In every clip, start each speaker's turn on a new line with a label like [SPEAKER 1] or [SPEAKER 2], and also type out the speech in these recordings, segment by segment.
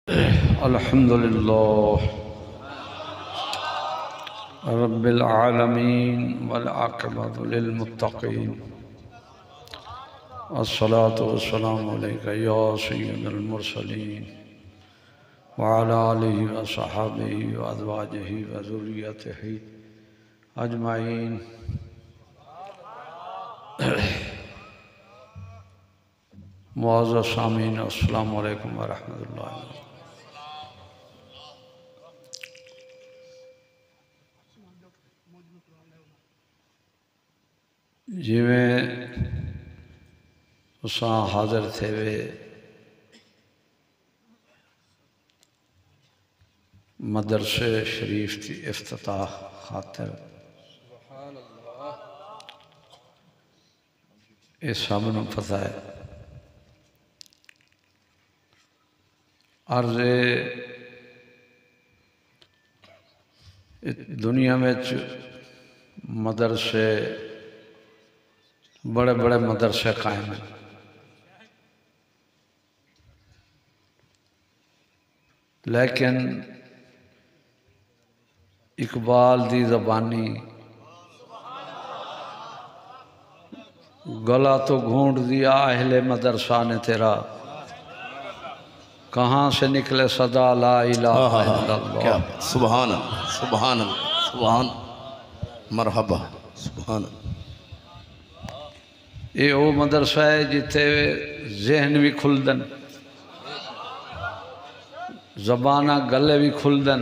[SPEAKER 1] الحمد لله رب العالمين والعاقبة للمتقين الصلاة والسلام عليك يا سيد المرسلين وعلى آله وصحابه وأزواجه وذريته أجمعين. معزز سامعین السلام علیکم ورحمۃ اللہ. جویں اساں حاضر تھے وے مدرسے شریف کی افتتاح خاطر یہ سب نو پتہ ہے. عرض دنیا میں مدرسے بڑے بڑے مدرسے قائم ہیں، لیکن اقبال دی زبانی گلا تو گھونٹ دیا اہل مدرسہ نے تیرا، کہاں سے نکلے صدا لا الہ الا اللہ.
[SPEAKER 2] سبحان اللہ سبحان اللہ سبحان مرحبا سبحان اللہ.
[SPEAKER 1] یہ وہ مدرسہ ہے جتے ذہن بھی کھل دن، زبانہ گلے بھی کھل دن،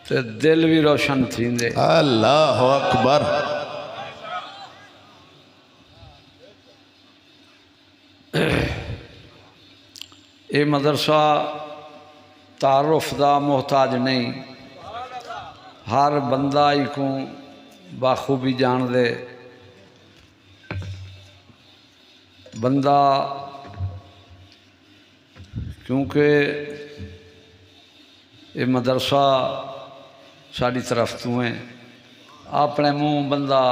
[SPEAKER 1] تے دل بھی روشن تھی دے.
[SPEAKER 2] اللہ اکبر.
[SPEAKER 1] یہ مدرسہ تعارف دا محتاج نہیں، ہر بندہ ہی کو بخوبی جان دے. بندہ کیونکہ یہ مدرسہ ساری طرف تو ہیں، اپنے منہ بندہ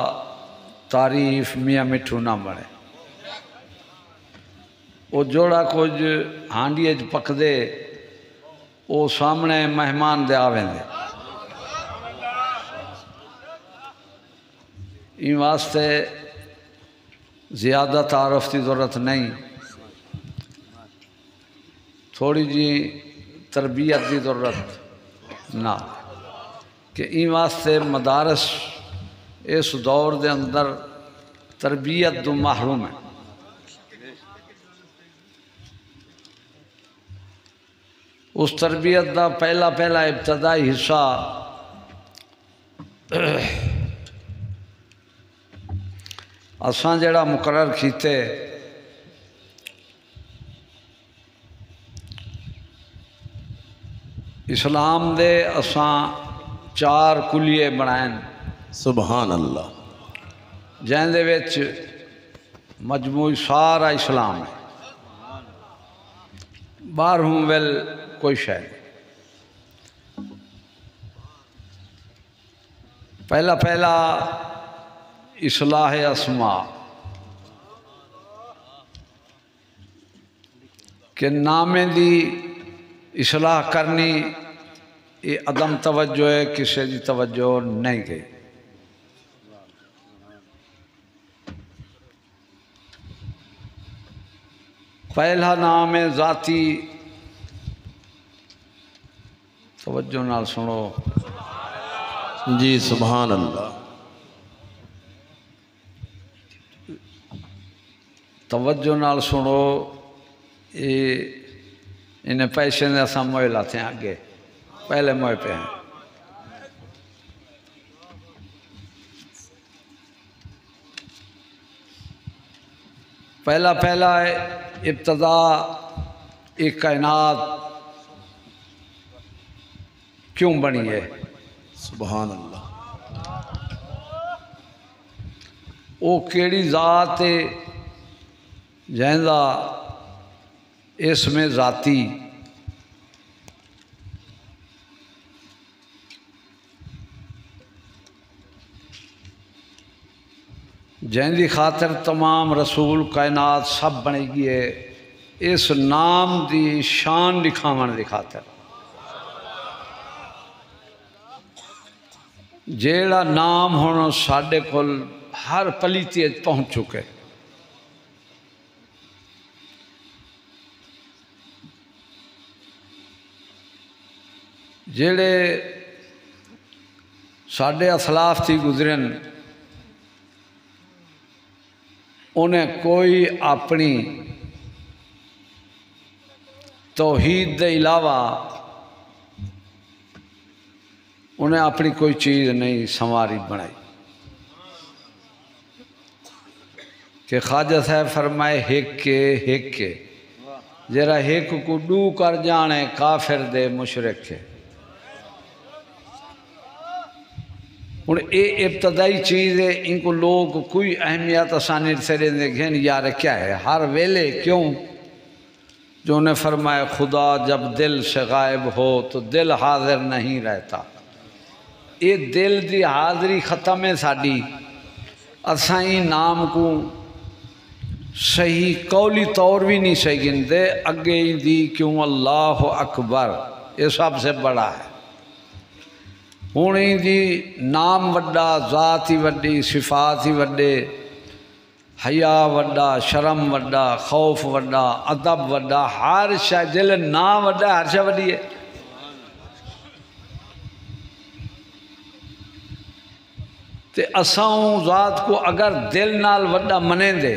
[SPEAKER 1] تعریف میاں مٹھو نہ بڑھے. وہ جوڑا کچھ ہانڈی پک دے وہ سامنے مہمان دے آویں دے. ان واسطے زیادہ تعارف کی ضرورت نہیں، تھوڑی جی تربیت کی ضرورت نہ کہ ان واسطے مدارس اس دور دے اندر تربیت تو محروم ہے. اس تربیت دا پہلا ابتدائی حصہ اساں جڑا مقرر کیتے اسلام دے اساں 4 کلیے بنائیں.
[SPEAKER 2] سبحان اللہ.
[SPEAKER 1] جہاں دے وچ مجموعی سارا اسلام ہے، باہروں ویل کوئی شے نہیں. پہلا اصلاح اسماء کہ نامے دی اصلاح کرنی، یہ عدم توجہ ہے، کسی دی توجہ نہیں گئی. پہلا نام ہے ذاتی. توجہ نال سنو
[SPEAKER 2] جی سبحان اللہ.
[SPEAKER 1] توجہ نال سنو. انہیں پیسے نے اساں موئے لاتے ہیں آگے، پہلے موئے پہ ہیں. پہلا ہے ابتدا ایک کائنات کیوں بنی ہے.
[SPEAKER 2] سبحان اللہ.
[SPEAKER 1] وہ کیڑی ذات ہے جہندا اس میں ذاتی جہندی خاطر تمام رسول کائنات سب بنے گی ہے. اس نام دی شان دکھاون دی خاطر جیڑا نام ہن ساڈے کول ہر پلیتی پہنچ چکے جیڑے ساڈے اسلاف تھی گزرن انہیں کوئی اپنی توحید دے علاوہ انہیں اپنی کوئی چیز نہیں سنواری بنائی کہ خواجہ صاحب فرمائے ہک کے جرا ہک کو ڈو کر جانے کافر دے مشرک ہے ہوں یہ ابتدائی چیز ہے ان کو لوگ کوئی اہمیت آسانی سے دیکھیں یار کیا ہے ہر ویلے کیوں جو انہیں فرمایا خدا جب دل سے غائب ہو تو دل حاضر نہیں رہتا یہ دل دی حاضری ختم ہے ساڑی اسائیں نام کو صحیح قولی طور بھی نہیں صحیح گندے اگے دی کیوں اللہ اکبر یہ سب سے بڑا ہے ہونی دی نام وڈا ذات ہی وڈی صفات ہی وڈے حیا وڈا شرم وڈا خوف وڈا ادب وڈا ہر شے جل نام وڈا ہر شے وڈی ہے تے اساں ذات کو اگر دل نال وڈا منے دے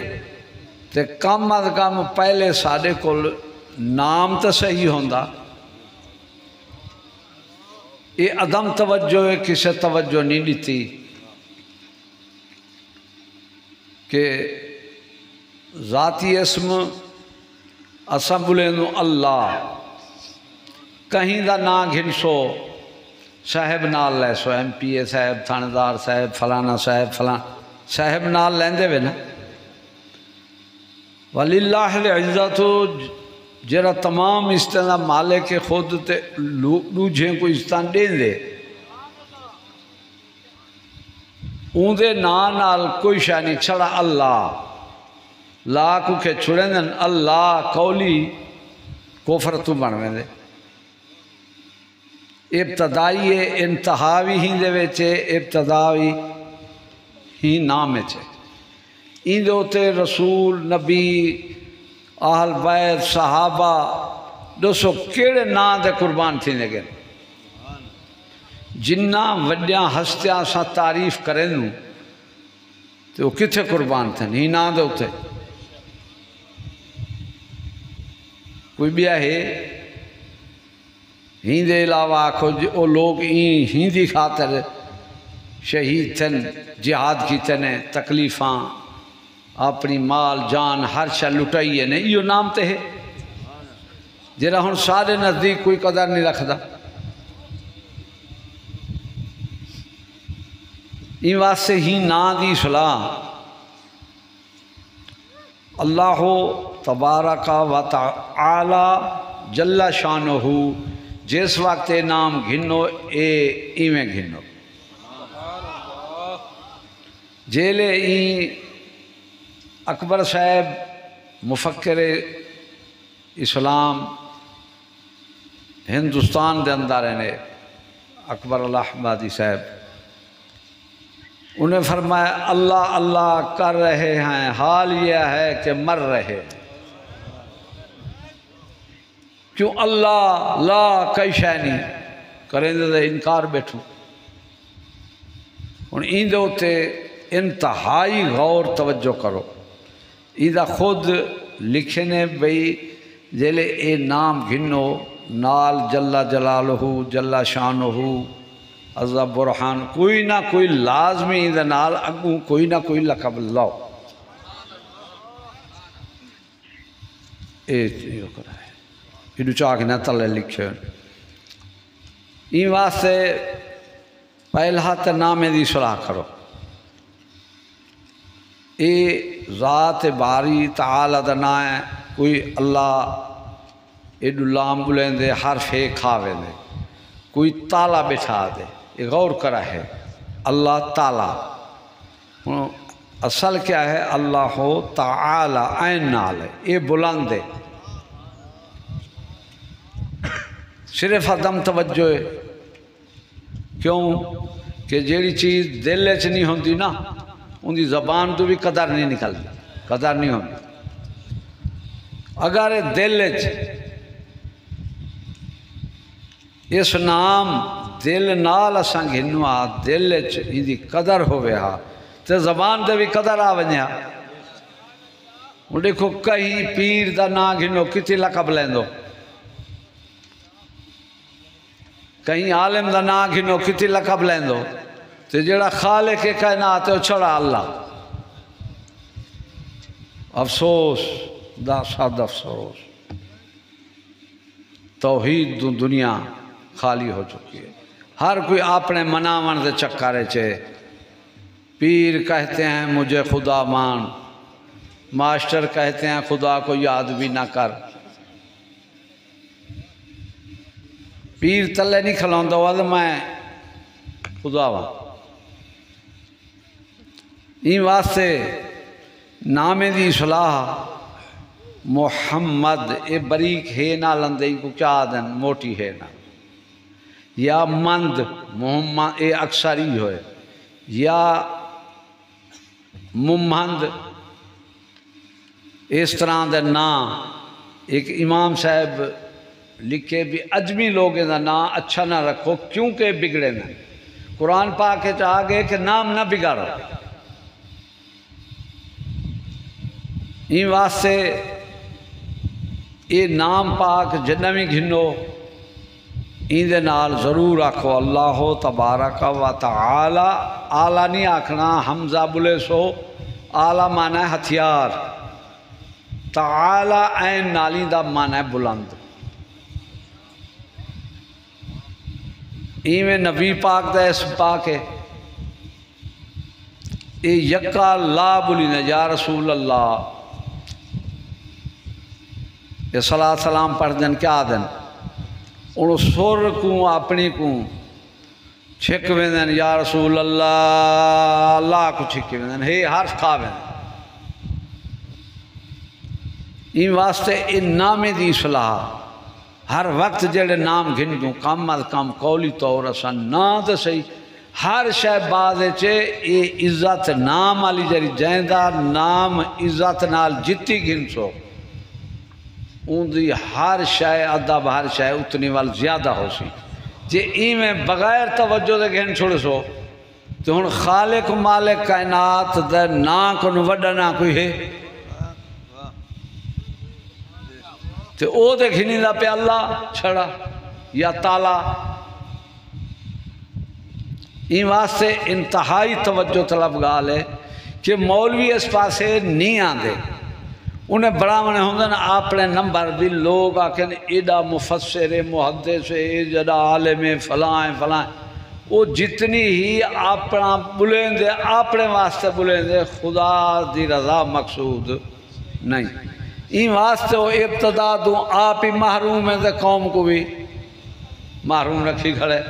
[SPEAKER 1] تے کم از کم پہلے ساڈے کول نام تو صحیح ہوندا یہ عدم توجہ ہے کسے توجہ نہیں دیتی کہ ذاتی اسم اساں بولینو اللہ کہیں دا نا گھنسو صاحب نال لے سو ایم پی اے صاحب تھاندار صاحب فلانا صاحب فلان صاحب نال لیندے وے نا وَلِلَّهِ الْعِزَّةُ جرا تمام استنا مالک خود تے دوجھیں کو استان دین دے اون دے نال کوئی شاہ نہیں چھڑا اللہ لا کو کے چھڑیں دن اللہ قولی کفر تو بنویں دے ابتدائی انتہاوی ہی دے ویچے ابتدائی ہی نام چھے این دے ہوتے رسول نبی اہل بیت صحابہ دوسو کیڑے نا دے قربان تھی نگے جنہ وڈیاں ہستیاں سا تعریف کریں نو تو وہ کتھے قربان تھے نہیں نا دے ہوتے کوئی بھی ہے ہی دے علاوہ آکھو وہ لوگ ہی دی خاطر شہید تھن جہاد کی تنے تکلیفاں اپنی مال جان ہر شے لٹائی ہے نہیں یہ نام تے ہے جرا ہن سارے نزدیک کوئی قدر نہیں رکھدا این واسطے ہی نا دی صلاح اللہ تبارک و تعالی جل شانہ جس وقت نام گھنو ایویں گھنو جیلے این اکبر صاحب مفکر اسلام ہندوستان دے اندر نے اکبر الحمدی صاحب انہیں فرمایا اللہ اللہ کر رہے ہیں حال یہ ہے کہ مر رہے کیوں اللہ لا کئی شے نہیں کریں دے انکار بیٹھو ان این دے ہوتے انتہائی غور توجہ کرو ایدہ خود لکھنے بھئی جیلے اے نام گھنو نال جل جلالہ جل شانہ عزا برحان کوئی نہ کوئی لازمی ایدہ نال اگوں کوئی نہ کوئی لقب لاؤ اے چیزوں کرا ہے ایڈو چاک نہ تلے لکھے این واسطے پہلا تے نامے دی صلاح کرو اے ذات باری تعالی دنا ہے کوئی اللہ ایڈو لام بلیں دے حرف ہے کھاوے دے کوئی تالا بٹھا دے یہ غور کرا ہے اللہ تعالی اصل کیا ہے اللہ تعالی عین نال ہے یہ بلند ہے صرف عدم توجہ ہے. کیوں کہ جیڑی چیز دل وچ نہیں ہوندی نا ان دی زبان تو بھی قدر نہیں نکلتی، قدر نہیں ہوندی. اگر دل وچ اس نام دل نال اساں گھنو آ دل وچ ان دی قدر ہوئے ہا تے زبان تے بھی قدر آ ونیا. ہن دیکھو کہیں پیر دا نا گھنو کتی لقب لیندو، کہیں عالم دا نا گھنو کتی لقب لیندو، تے جڑا خالق کائنات ہے وہ چھڑا اللہ. افسوس دا صد افسوس، توحید دنیا خالی ہو چکی ہے. ہر کوئی اپنے مناون دے چکرے چے. پیر کہتے ہیں مجھے خدا مان، ماسٹر کہتے ہیں خدا کو یاد بھی نہ کر. پیر تلے نہیں کھلوندا واد میں خدا وا. این واسطے نامے دی اصلاح محمد اے بریک ہے نہ لندے کو کیا دن موٹی ہے نہ، یا مند محمد اے اکثری ہوئے، یا ممند اس طرح دے نا. ایک امام صاحب لکھے بھی اجمی لوگ دا نا اچھا نہ رکھو کیونکہ بگڑے نہ. قرآن پاک کے چاہ گئے کہ نام نہ بگڑو. این واسطے یہ نام پاک جنوی گھنو این دے نال ضرور آکھو اللہ تبارک و تعالی. آلہ نہیں آکھنا، حمزہ بلے سو آلہ معنی ہے ہتھیار، تعالی عین نالی دا معنی ہے بلند. ایویں نبی پاک دا اس پاک ہے اے یکا لا بلینا یا رسول اللہ. یہ صلاة سلام پڑھ دن کیا دن انہوں سر کو اپنی کو چھک ویندن یا رسول اللہ، اللہ کو چھک ویندن ہے حرف کھا ویندن. این واسطے ان نامے دی اصلاح ہر وقت جڑے نام گھن دوں کم از کم قولی طور اساں نا تے صحیح ہر شے بعد چے اے عزت نام علی جڑی جیندہ نام عزت نال جتی گھن سو ان دی ہر شے ادب ہر شے اتنی وال زیادہ ہو سی. جے ایویں بغیر توجہ دے گھن چھوڑ سو تو ہن خالق مالک کائنات دے نا کو وڈا نہ کوئی ہے تے او دے گھنی دا پہ اللہ چھڑا یا تعالی. این واسطے انتہائی توجہ طلب گال ہے کہ مولوی اس پاسے نہیں آندے. انہیں بڑا منہ ہوندن اپنے نمبر بھی لوگ آکھیں ایڈا مفسر محدث جڑا عالم فلان فلان. وہ جتنی ہی اپنا بلندے اپنے واسطے بلندے خدا دی رضا مقصود نہیں. این واسطے وہ ابتدا دوں آپ ہی محروم ہیں دے قوم کو بھی محروم رکھی کھڑے.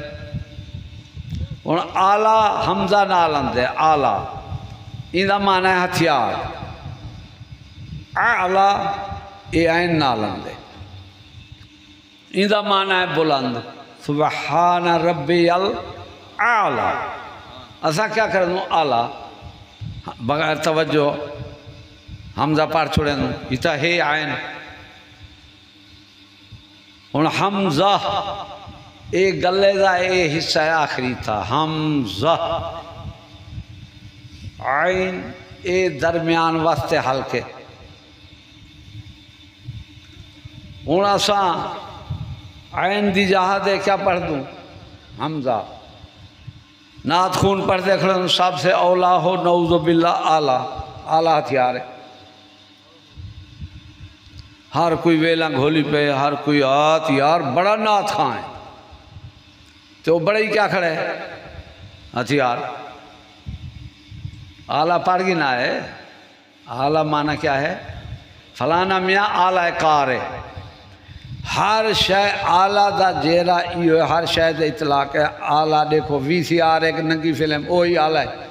[SPEAKER 1] اور آلہ حمزہ نالن دے آلہ این دا معنی ہے ہتھیار. اعلیٰ اے عین نالن دے این دا معنی ہے بلند. سبحان ربی الاعلیٰ. اسا کیا کرنو آلہ بغیر توجہ حمزہ پار چھوڑے دوں ایتا ہے عین. اور حمزہ اے گلے دا اے حصہ آخری تھا حمزہ. عین اے درمیان واسطے حلقے. ہوں اساں عین دی جہاں دے کیا پڑھ دوں حمزہ. نعت خون پڑھ دے کھڑے سب سے اولا ہو نعوذ باللہ آلہ. آلہ ہتھیار ہے. ہر کوئی ویلا گھولی پہ ہر کوئی آت یار بڑا نعت خواہ ہے تو بڑے ہی کیا کھڑے ہتھیار. آلہ پڑھ گی نہ ہے. آلہ معنی کیا ہے فلانا میاں آلہ کار ہے. ہر شے آلہ دا جیرا ایو ہے ہر شے دے اطلاق ہے. آلہ دیکھو وی سی آر ایک ننگی فلم وہی آلہ ہے.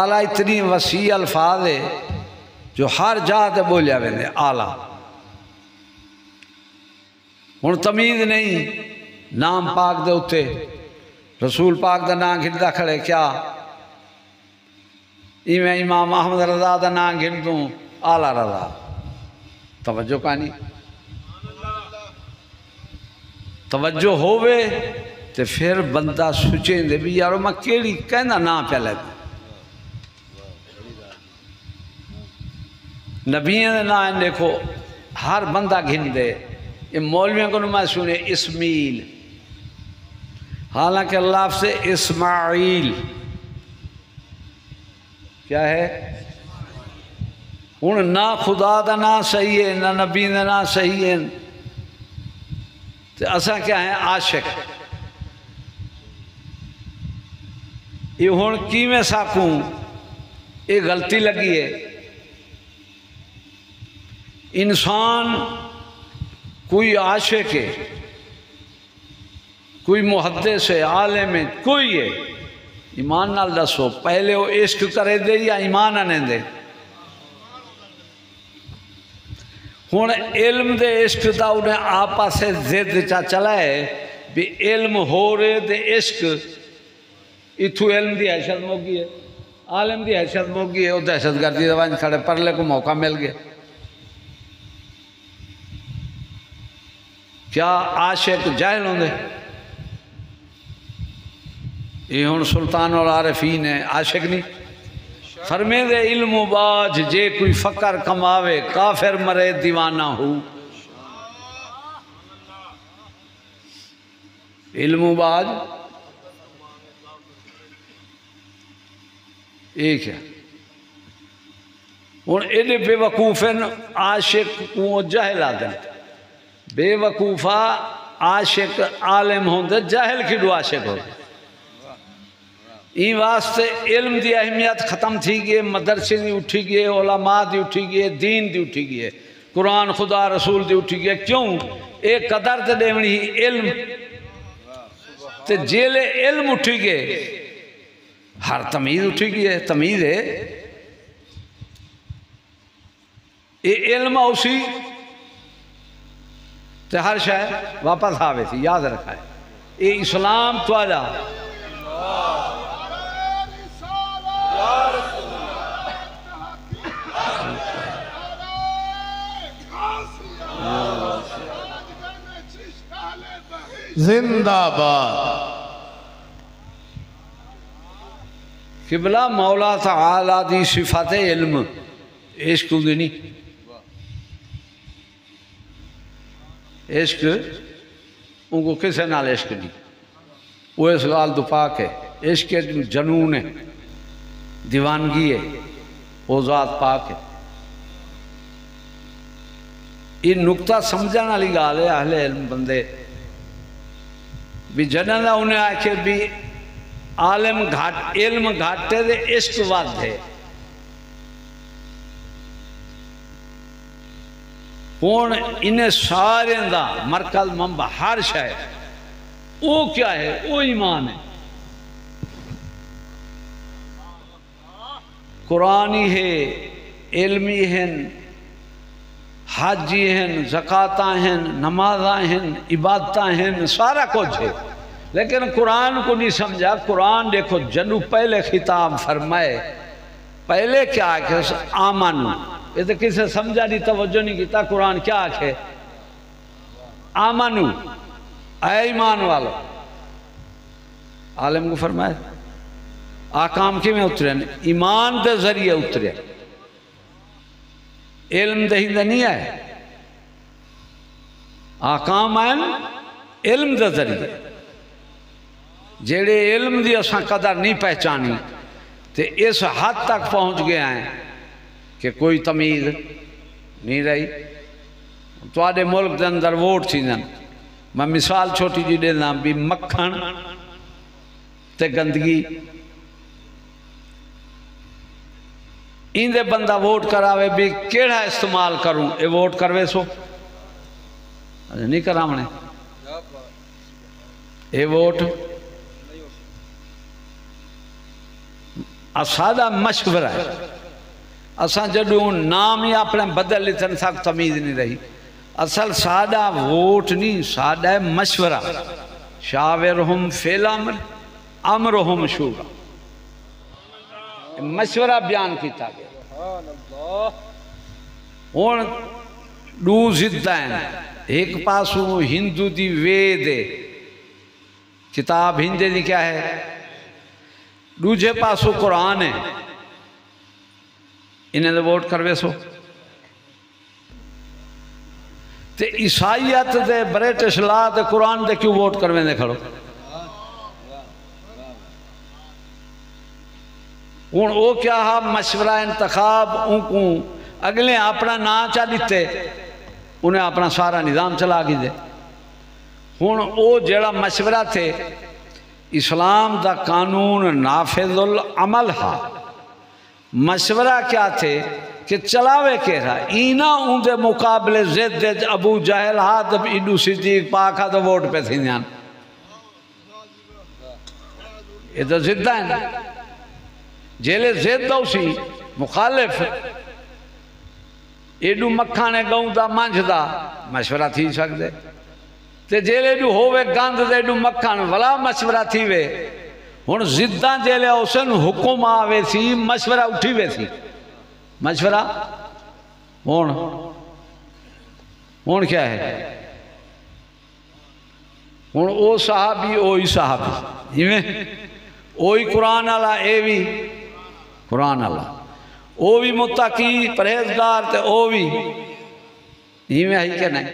[SPEAKER 1] آلہ اتنی وسیع الفاظ ہے جو ہر جا تے بولیا ویندے آلہ. ہن تمیز نہیں نام پاک دے اتے رسول پاک دا نام گھندا کھڑے کیا ایویں امام احمد رضا دا نام گھن دوں آلہ رضا توجہ کہانی توجہ ہوئے تے پھر بندہ سوچیں دے بھی یارو میں کیڑی کہنا نام پہ لگ نبیوں دے نام دیکھو ہر بندہ گھن دے یہ مولویوں کو نمائے سنے اسمیل حالانکہ اللہ سے اسماعیل کیا ہے ہن نہ خدا دا نام صحیح ہے نہ نبی دا نام صحیح ہے تو اساں کیا ہیں عاشق یہ ہن کی میں ساکوں یہ غلطی لگی ہے انسان کوئی عاشق ہے کوئی محدث ہے عالم ہے کوئی ہے ایمان نال دسو پہلے وہ عشق کرے دے یا ایمان آنے دے ہن علم دے عشق دا انہیں آپا سے زد چا چلائے بھی علم ہو رہے دے عشق اتھو علم دی حیثیت موگی ہے عالم دی حیثیت موگی ہے وہ دہشت گردی دوائیں کھڑے پرلے کو موقع مل گیا کیا عاشق جاہل ہوں دے یہ ہن سلطان اور عارفین ہے عاشق نہیں فرمے دے علم و باج جے کوئی فقر کماوے کافر مرے دیوانہ ہو علم و باج ایک ہے ہن ایڈے بے وقوفن عاشق کو جاہل آدم بے وقوفہ عاشق عالم ہوں دے جاہل کی دو عاشق ہو دے این واسطے علم دی اہمیت ختم تھی گئے مدرسے دی اٹھی گئے علماء دی اٹھی گئے دین دی اٹھی گئے قرآن خدا رسول دی اٹھی گئے کیوں ایک قدر تے دیونی ہی علم تے جیلے علم اٹھی گئے ہر تمیز اٹھی گئے تمیز ہے یہ علم اسی تے ہر شاید واپس آوے تھی یاد رکھا ہے یہ اسلام تو آجا
[SPEAKER 2] زندہ باد
[SPEAKER 1] قبلہ مولا تعالیٰ دی صفات علم عشق دی نہیں عشق ان کو کسے نال عشق نہیں وہ اس گال تو پاک ہے عشق جنون ہے دیوانگی ہے وہ ذات پاک ہے یہ نکتہ سمجھانا والی گال ہے اہل علم بندے بھی جنہ انہیں آکھے بھی عالم گھاٹ علم گھاٹے دے عشق واد ہے کون انہیں سارے دا مرکز منبع ہر شے وہ کیا ہے وہ ایمان ہے قرآنی ہے علمی ہیں حاجی ہیں زکاتاں ہیں نمازاں ہیں عبادتاں ہیں سارا کچھ ہے لیکن قرآن کو نہیں سمجھا قرآن دیکھو جنو پہلے خطاب فرمائے پہلے کیا آکھے آمنو یہ تو کسے سمجھا نہیں توجہ نہیں کیتا قرآن کیا آکھے آمنو اے ایمان والو عالم کو فرمائے آقام کی میں اترے ایمان دے ذریعے اترے علم دے ہی دے نہیں آئے آقام آئے علم دے ذریعے جیڑے علم دی اساں قدر نہیں پہچانی تے اس حد تک پہنچ گئے ہیں کہ کوئی تمیز نہیں رہی تو آدھے ملک دے اندر ووٹ تھی دن میں مثال چھوٹی جی دینا بھی مکھن تے گندگی ان دے بندہ ووٹ کراوے بھی کیڑا استعمال کروں اے ووٹ کروے سو نہیں کرامنے اے ووٹ اسادہ مشورہ ہے اساں جدوں نام ہی اپنے بدل لیتن ساک تمیز نہیں رہی اصل سادہ ووٹ نہیں، سادہ ہے مشورہ. شاورہم فی الامر امرہم شورا، مشورہ بیان کیتا گیا. ہوں دو ضد ہیں، ایک پاسوں ہندو دی وید ہے، کتاب ہندے دی کیا ہے، دوجے پاسوں قرآن ہے. انہیں دے ووٹ کروے سو تے عیسائیت دے برٹش لا دے قرآن دے کیوں ووٹ کروے دے کھڑو. ہوں وہ کیا ہا مشورہ انتخاب ان کو اگلے اپنا نا چا دیتے، انہیں اپنا سارا نظام چلا گی دے. ہوں وہ جڑا مشورہ تھے اسلام دا قانون نافذ العمل ہا. مشورہ کیا تھے کہ چلاوے کے رہا اینا ان دے مقابلے زد ابو جہل ہاتھ ایڈو صدیق پاک ہاتھ ووٹ پہ تھی نیان. یہ تو زدہ ہیں جیلے زد دو سی مخالف ایڈو مکھانے گاؤں دا مانجھ دا مشورہ تھی سکتے تے جیلے ایڈو ہووے گاندھ دے ایڈو مکھان ولا مشورہ تھی وے. ہون زدہ جیلے اوسن حکم آوے سی مشورہ اٹھی وے سی. مشورہ ہون کیا ہے، ہون او صحابی اوہی صحابی اوہی قرآن اللہ اے بھی قرآن اللہ او بھی متقی پرہیزگار تے او بھی ہی کہ نہیں.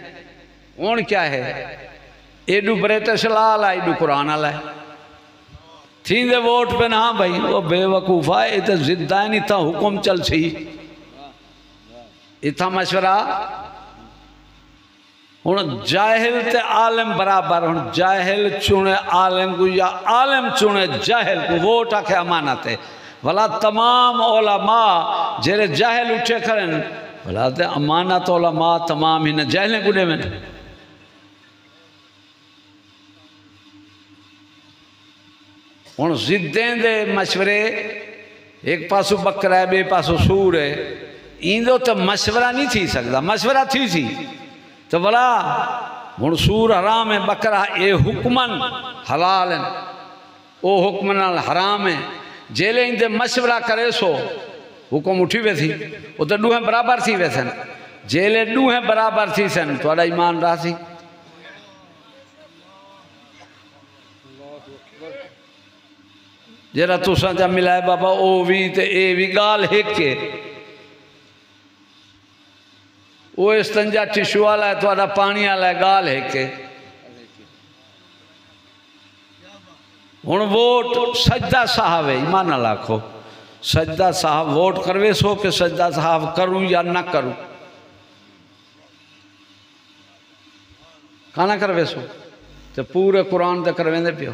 [SPEAKER 1] ہون کیا ہے ایڈو برٹش لال ایڈو قرآن اللہ ہے تھین دے ووٹ پہ نہ بھائی وہ بے وقوفہ ہے. اتھا زدائن اتھا حکم چل سی اتھا مشورہ. ہون جاہل تے عالم برابر، ہون جاہل چونے عالم کو یا عالم چونے جاہل کو ووٹ آکے امانت ہے. ولا تمام علماء جیرے جاہل اٹھے کرن ولا تے امانت علماء تمام ہی نہ جاہلیں گنے میں. ہون زدیں دے مشورے ایک پاسو بکرہ ہے بے پاسو سور ہے، این دو تو مشورہ نہیں تھی سکتا. مشورہ تھی سی تو بلا ہون سور حرام ہے بکرہ اے حکمن حلال ہے او حکمن حرام ہے. جیلے ان دے مشورہ کرے سو حکم اٹھی وے تھی وہ تو دوہیں برابر تھی وے سن. جیلے دوہیں برابر تھی سن تو اڑا ایمان رہا سی. جرا تو سانچہ ملائے بابا او بھی تے اے بھی گال ہیک کے وہ استنجا ٹشو والا ہے تو اڑا پانی والا ہے گال ہیک کے. ہون ووٹ سجدہ صاحب ہے ایمان اللہ کو سجدہ صاحب ووٹ کروے سو کہ سجدہ صاحب کروں یا نہ کروں کھانا کروے سو تو پورے قرآن دے کرویں دے پیو.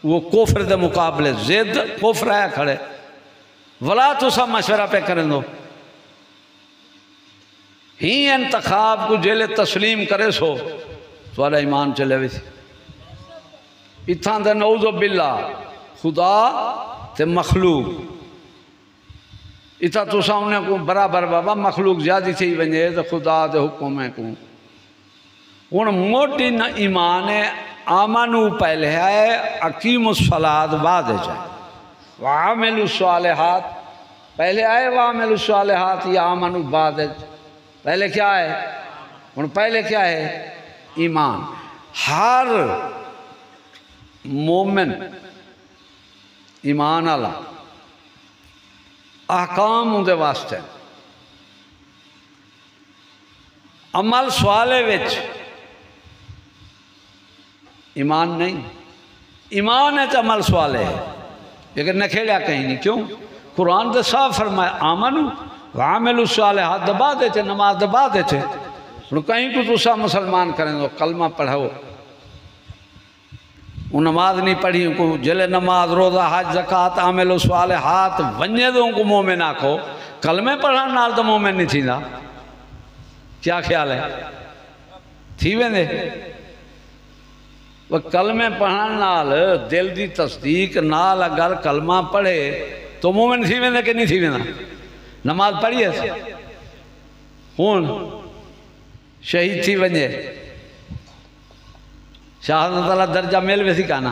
[SPEAKER 1] وہ کفر دے مقابلے زد کفر ہے کھڑے ولا تو سب مشورہ پہ کریں دو. ہی انتخاب کو جیلے تسلیم کرے سو تو اڑا ایمان چلے وی تھی. اتھاں دے نعوذ باللہ خدا تے مخلوق اتھا تو سامنے کو برابر بابا مخلوق زیادی تھی ونجے تو خدا دے حکم ہے کو. ہون موٹی نہ ایمان ہے آمنو پہلے ہے اقیم الصلاة بعد جائے وعامل الصالحات پہلے آئے وعامل الصالحات یا آمنو بعد پہلے کیا ہے ہون پہلے کیا ہے ایمان. ہر مومن ایمان اللہ احکام ان دے واسطے عمل سوالے وچ ایمان نہیں. ایمان ہے تو عمل سوالے ہے لیکن نہ کھیلیا کہیں نہیں. کیوں قرآن دے صاف فرمائے آمنو وعامل الصالحات دبا دیتے نماز دبا دیتے. کہیں کو تو سا مسلمان کریں دو کلمہ پڑھو وہ نماز نہیں پڑھی ان کو جلے نماز روزہ حج زکاة عامل الصالحات ونجے دو ان کو مومن آکھو کلمے پڑھان نال تو مومن نہیں تھی نا. کیا خیال ہے تھی ویندے وہ کلمے پڑھان نال دل دی تصدیق نال اگر کلمہ پڑھے تو مومن تھی ویندے کہ نہیں تھی ویندہ. نماز پڑھی ہے ہون شہید تھی ونجے شہادت اللہ درجہ میل ویسی کہنا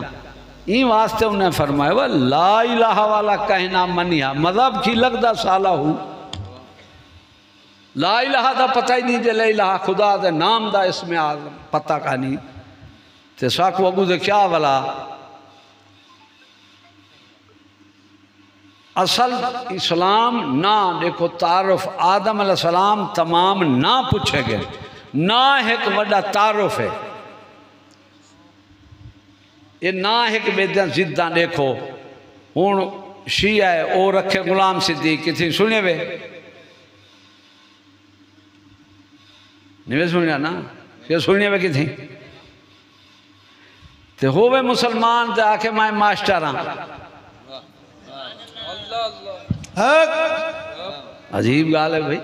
[SPEAKER 1] این واسطے انہیں فرمایا وہ لا الہ والا کہنا منیا مذہب کی لگدہ سالہ ہوں لا الہ دا پتہ ہی نہیں جے لا الہ خدا دے نام دا اسم اعظم پتہ کا نہیں تے ساکو اگو دے کیا والا اصل اسلام نہ دیکھو تعارف آدم علیہ السلام تمام نہ پوچھے گئے نہ ایک وڈا تعارف ہے یہ نہ ایک بیدیاں زدہ دیکھو ہون شیعہ ہے او رکھے غلام صدیق کتنی سنے وے نہیں سنیا نا یہ سننے وے کتنی تے ہوئے مسلمان تے آکے میں ماسٹر ہاں عجیب گال ہے بھئی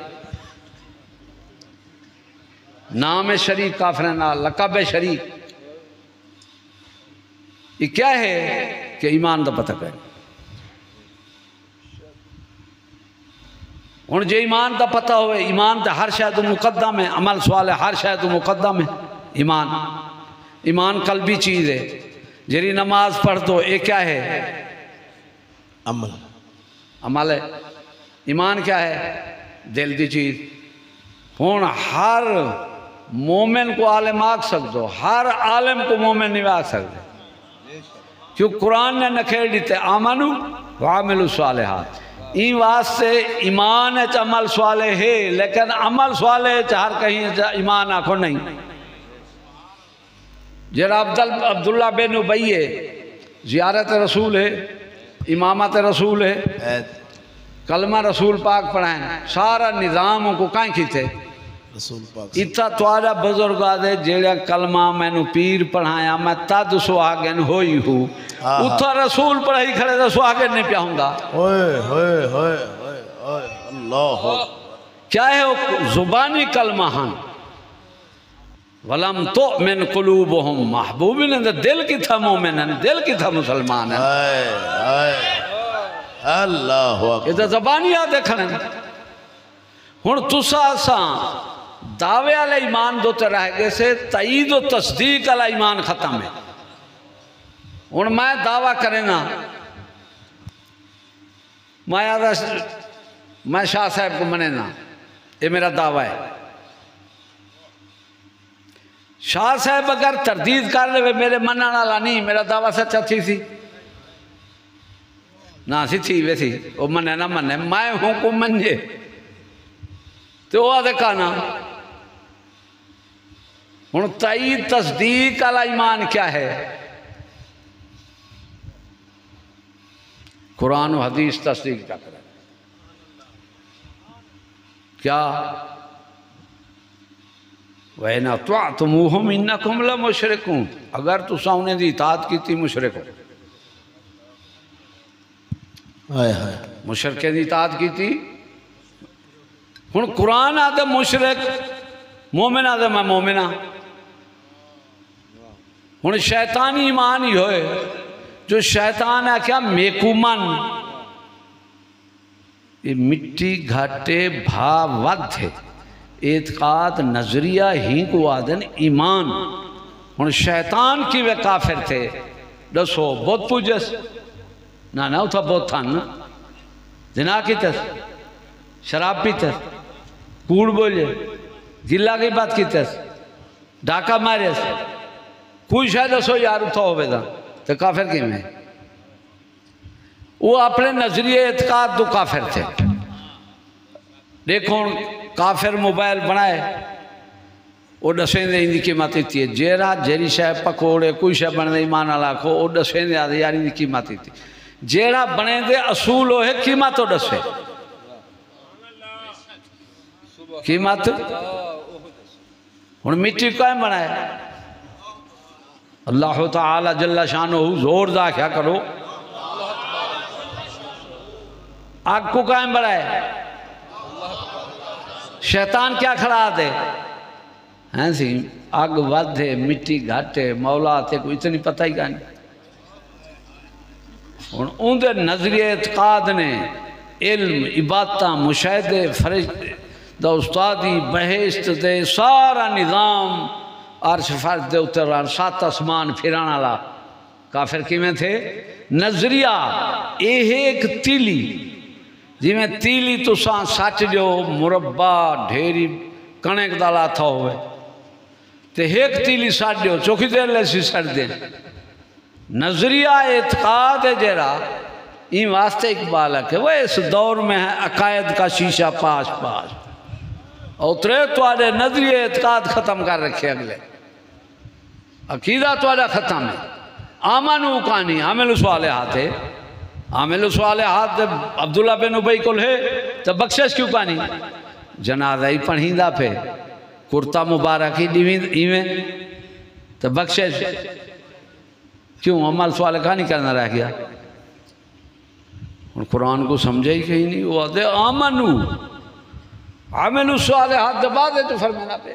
[SPEAKER 1] نام شریک کافرنا لقب شریک یہ کیا ہے کہ ایمان دا پتہ کریں ان جو ایمان دا پتہ ہوئے ایمان دا ہر شاید مقدم ہے عمل سوال ہے ہر شاید مقدم ہے ایمان قلبی چیز ہے جری نماز پڑھ دو یہ کیا ہے عمل ہے ایمان کیا ہے دل دی چیز ہون ہر مومن کو عالم آگ سکتو ہر عالم کو مومن نہیں آگ سکتے کیوں قرآن نے نکھیر دیتے آمنو وعملو صالحات این واسطے ایمان ہے عمل صالح ہے لیکن عمل صالح ہے ہر کہیں ایمان آکھو نہیں جرا عبداللہ بن ابی ہے زیارت رسول ہے امامت رسول ہے کلمہ رسول پاک پڑھائیں سارا نظام کو کائیں کی تھے اتھا توارا بزرگ آدھے جیڑا کلمہ میں نو پیر پڑھایا میں تد سواگن ہوئی ہوں اتھا رسول پڑھائی کھڑے تو سواگن نہیں پیا ہوں گا
[SPEAKER 2] اللہ
[SPEAKER 1] کیا ہے وہ زبانی کلمہ ہن وَلَمْ تُؤْمِنْ قُلُوبُهُمْ محبوبین دل کی تھا مومن ہے دل کی تھا مسلمان ہے
[SPEAKER 2] اللہ
[SPEAKER 1] یہ تو زبانی آدھے کھڑے ہن تسا ساں دعوے علی ایمان دوتے رہ گئے سے تائید و تصدیق علی ایمان ختم ہے ہن میں دعویٰ کریں نا میں شاہ صاحب کو منے نا یہ میرا دعویٰ ہے شاہ صاحب اگر تردید کر لے میرے منع والا نہیں میرا دعویٰ سچا تھی سی نہ سی تھی ویسی وہ منے نہ منے میں ہوں کو منجے تو وہ آدھے کہنا ہن تائید تصدیق علی ایمان کیا ہے قرآن و حدیث تصدیق کیا کرے کیا وَإِنْ أَطَعْتُمُوهُمْ إِنَّكُمْ لَمُشْرِكُونَ اگر تو انہیں دی اطاعت کی تھی مشرک ہو مشرکیں دی اطاعت کی تھی ہن قرآن آدھے مشرک مومن آدھے میں مومنہ ہن شیطانی ایمان ہی ہوئے جو شیطان ہے کیا میکومن یہ مٹی گھاٹے بھا ود ہے اعتقاد نظریہ ہی کو آدھن ایمان ہن شیطان کی وہ کافر تھے دسو بہت پوجس نہ اتھا بہت تھا نا زنا کی تس شراب پی تس کوڑ بولے گلہ کی بات کی تس ڈاکہ مارے کوئی شاید دسو یار اتھا ہوئے دا تو کافر کی میں وہ اپنے نظریہ اعتقاد دو کافر تھے دیکھو کافر موبائل بنائے وہ دسیں دے اندھی قیمتی تھی جیرا جیری شاہ پکوڑے کوئی شاہ بنے دے ایمان اللہ کو وہ دسیں دے آدھے یار اندھی قیمتی تھی جیرا بنے دے اصول ہوئے قیمت ہو دسے قیمت ہن مٹی کوئی بنائے اللہ تعالی جل شانہ زور دا کیا کرو آگ کو قائم بڑھائے شیطان کیا کھڑا دے ہیں سی آگ ود ہے مٹی گھاٹے مولا تھے کوئی اتنی پتہ ہی کہانی ان دے نظریہ اعتقاد نے علم عبادتہ مشاہدے دا استادی بہشت دے سارا نظام عرش فرش دے اتر سات آسمان پھران والا کافر کیویں تھے نظریہ ایک تیلی جی میں تیلی تو سچ جو مربع ڈھیری کنک دالا تھا ہوئے تے ایک تیلی سچ جو چوکی دیر لیسی سٹ دیں نظریہ اعتقاد ہے جرا این واسطے اقبال ہے کہ وہ اس دور میں ہے عقائد کا شیشہ پاش پاش اترے تو آدھے نظریہ اعتقاد ختم کر رکھے اگلے عقیدہ تو آدھے ختم ہے آمنو کانی عامل صالحات ہے عامل صالحات عبداللہ بن ابی کل ہے تو بخشش کیوں کانی جنازہ ہی پڑھیندہ پہ کرتا مبارکی ایویں تو بخشش کیوں عمل صالح کا نہیں کرنا رہ گیا قرآن کو سمجھے ہی کہیں نہیں وہ آدھے آمنو عامل صالحات دبا دے تو فرمانا پہ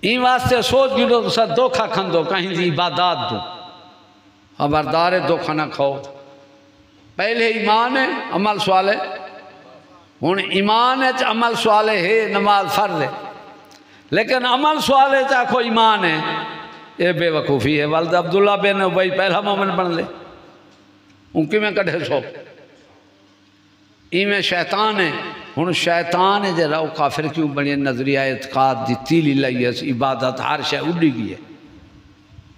[SPEAKER 1] این واسطے سوچ گلو تو سر دھوکھا کھندو کہیں دی عبادات دو خبردار ہے دھوکھا نہ کھاؤ پہلے ایمان ہے عمل صالح ہن ایمان ہے عمل صالح ہے نماز فرض ہے لیکن عمل صالح چاہو ایمان ہے یہ بے وقوفی ہے والد عبداللہ بن ابی پہلا مومن بن لے ان کی میں کڑھے سو این میں شیطان ہے ہن شیطان ہے جرا وہ کافر کیوں بنی نظریہ اعتقاد دی تیلی لئی ہے عبادت ہر شے اڈی گئی ہے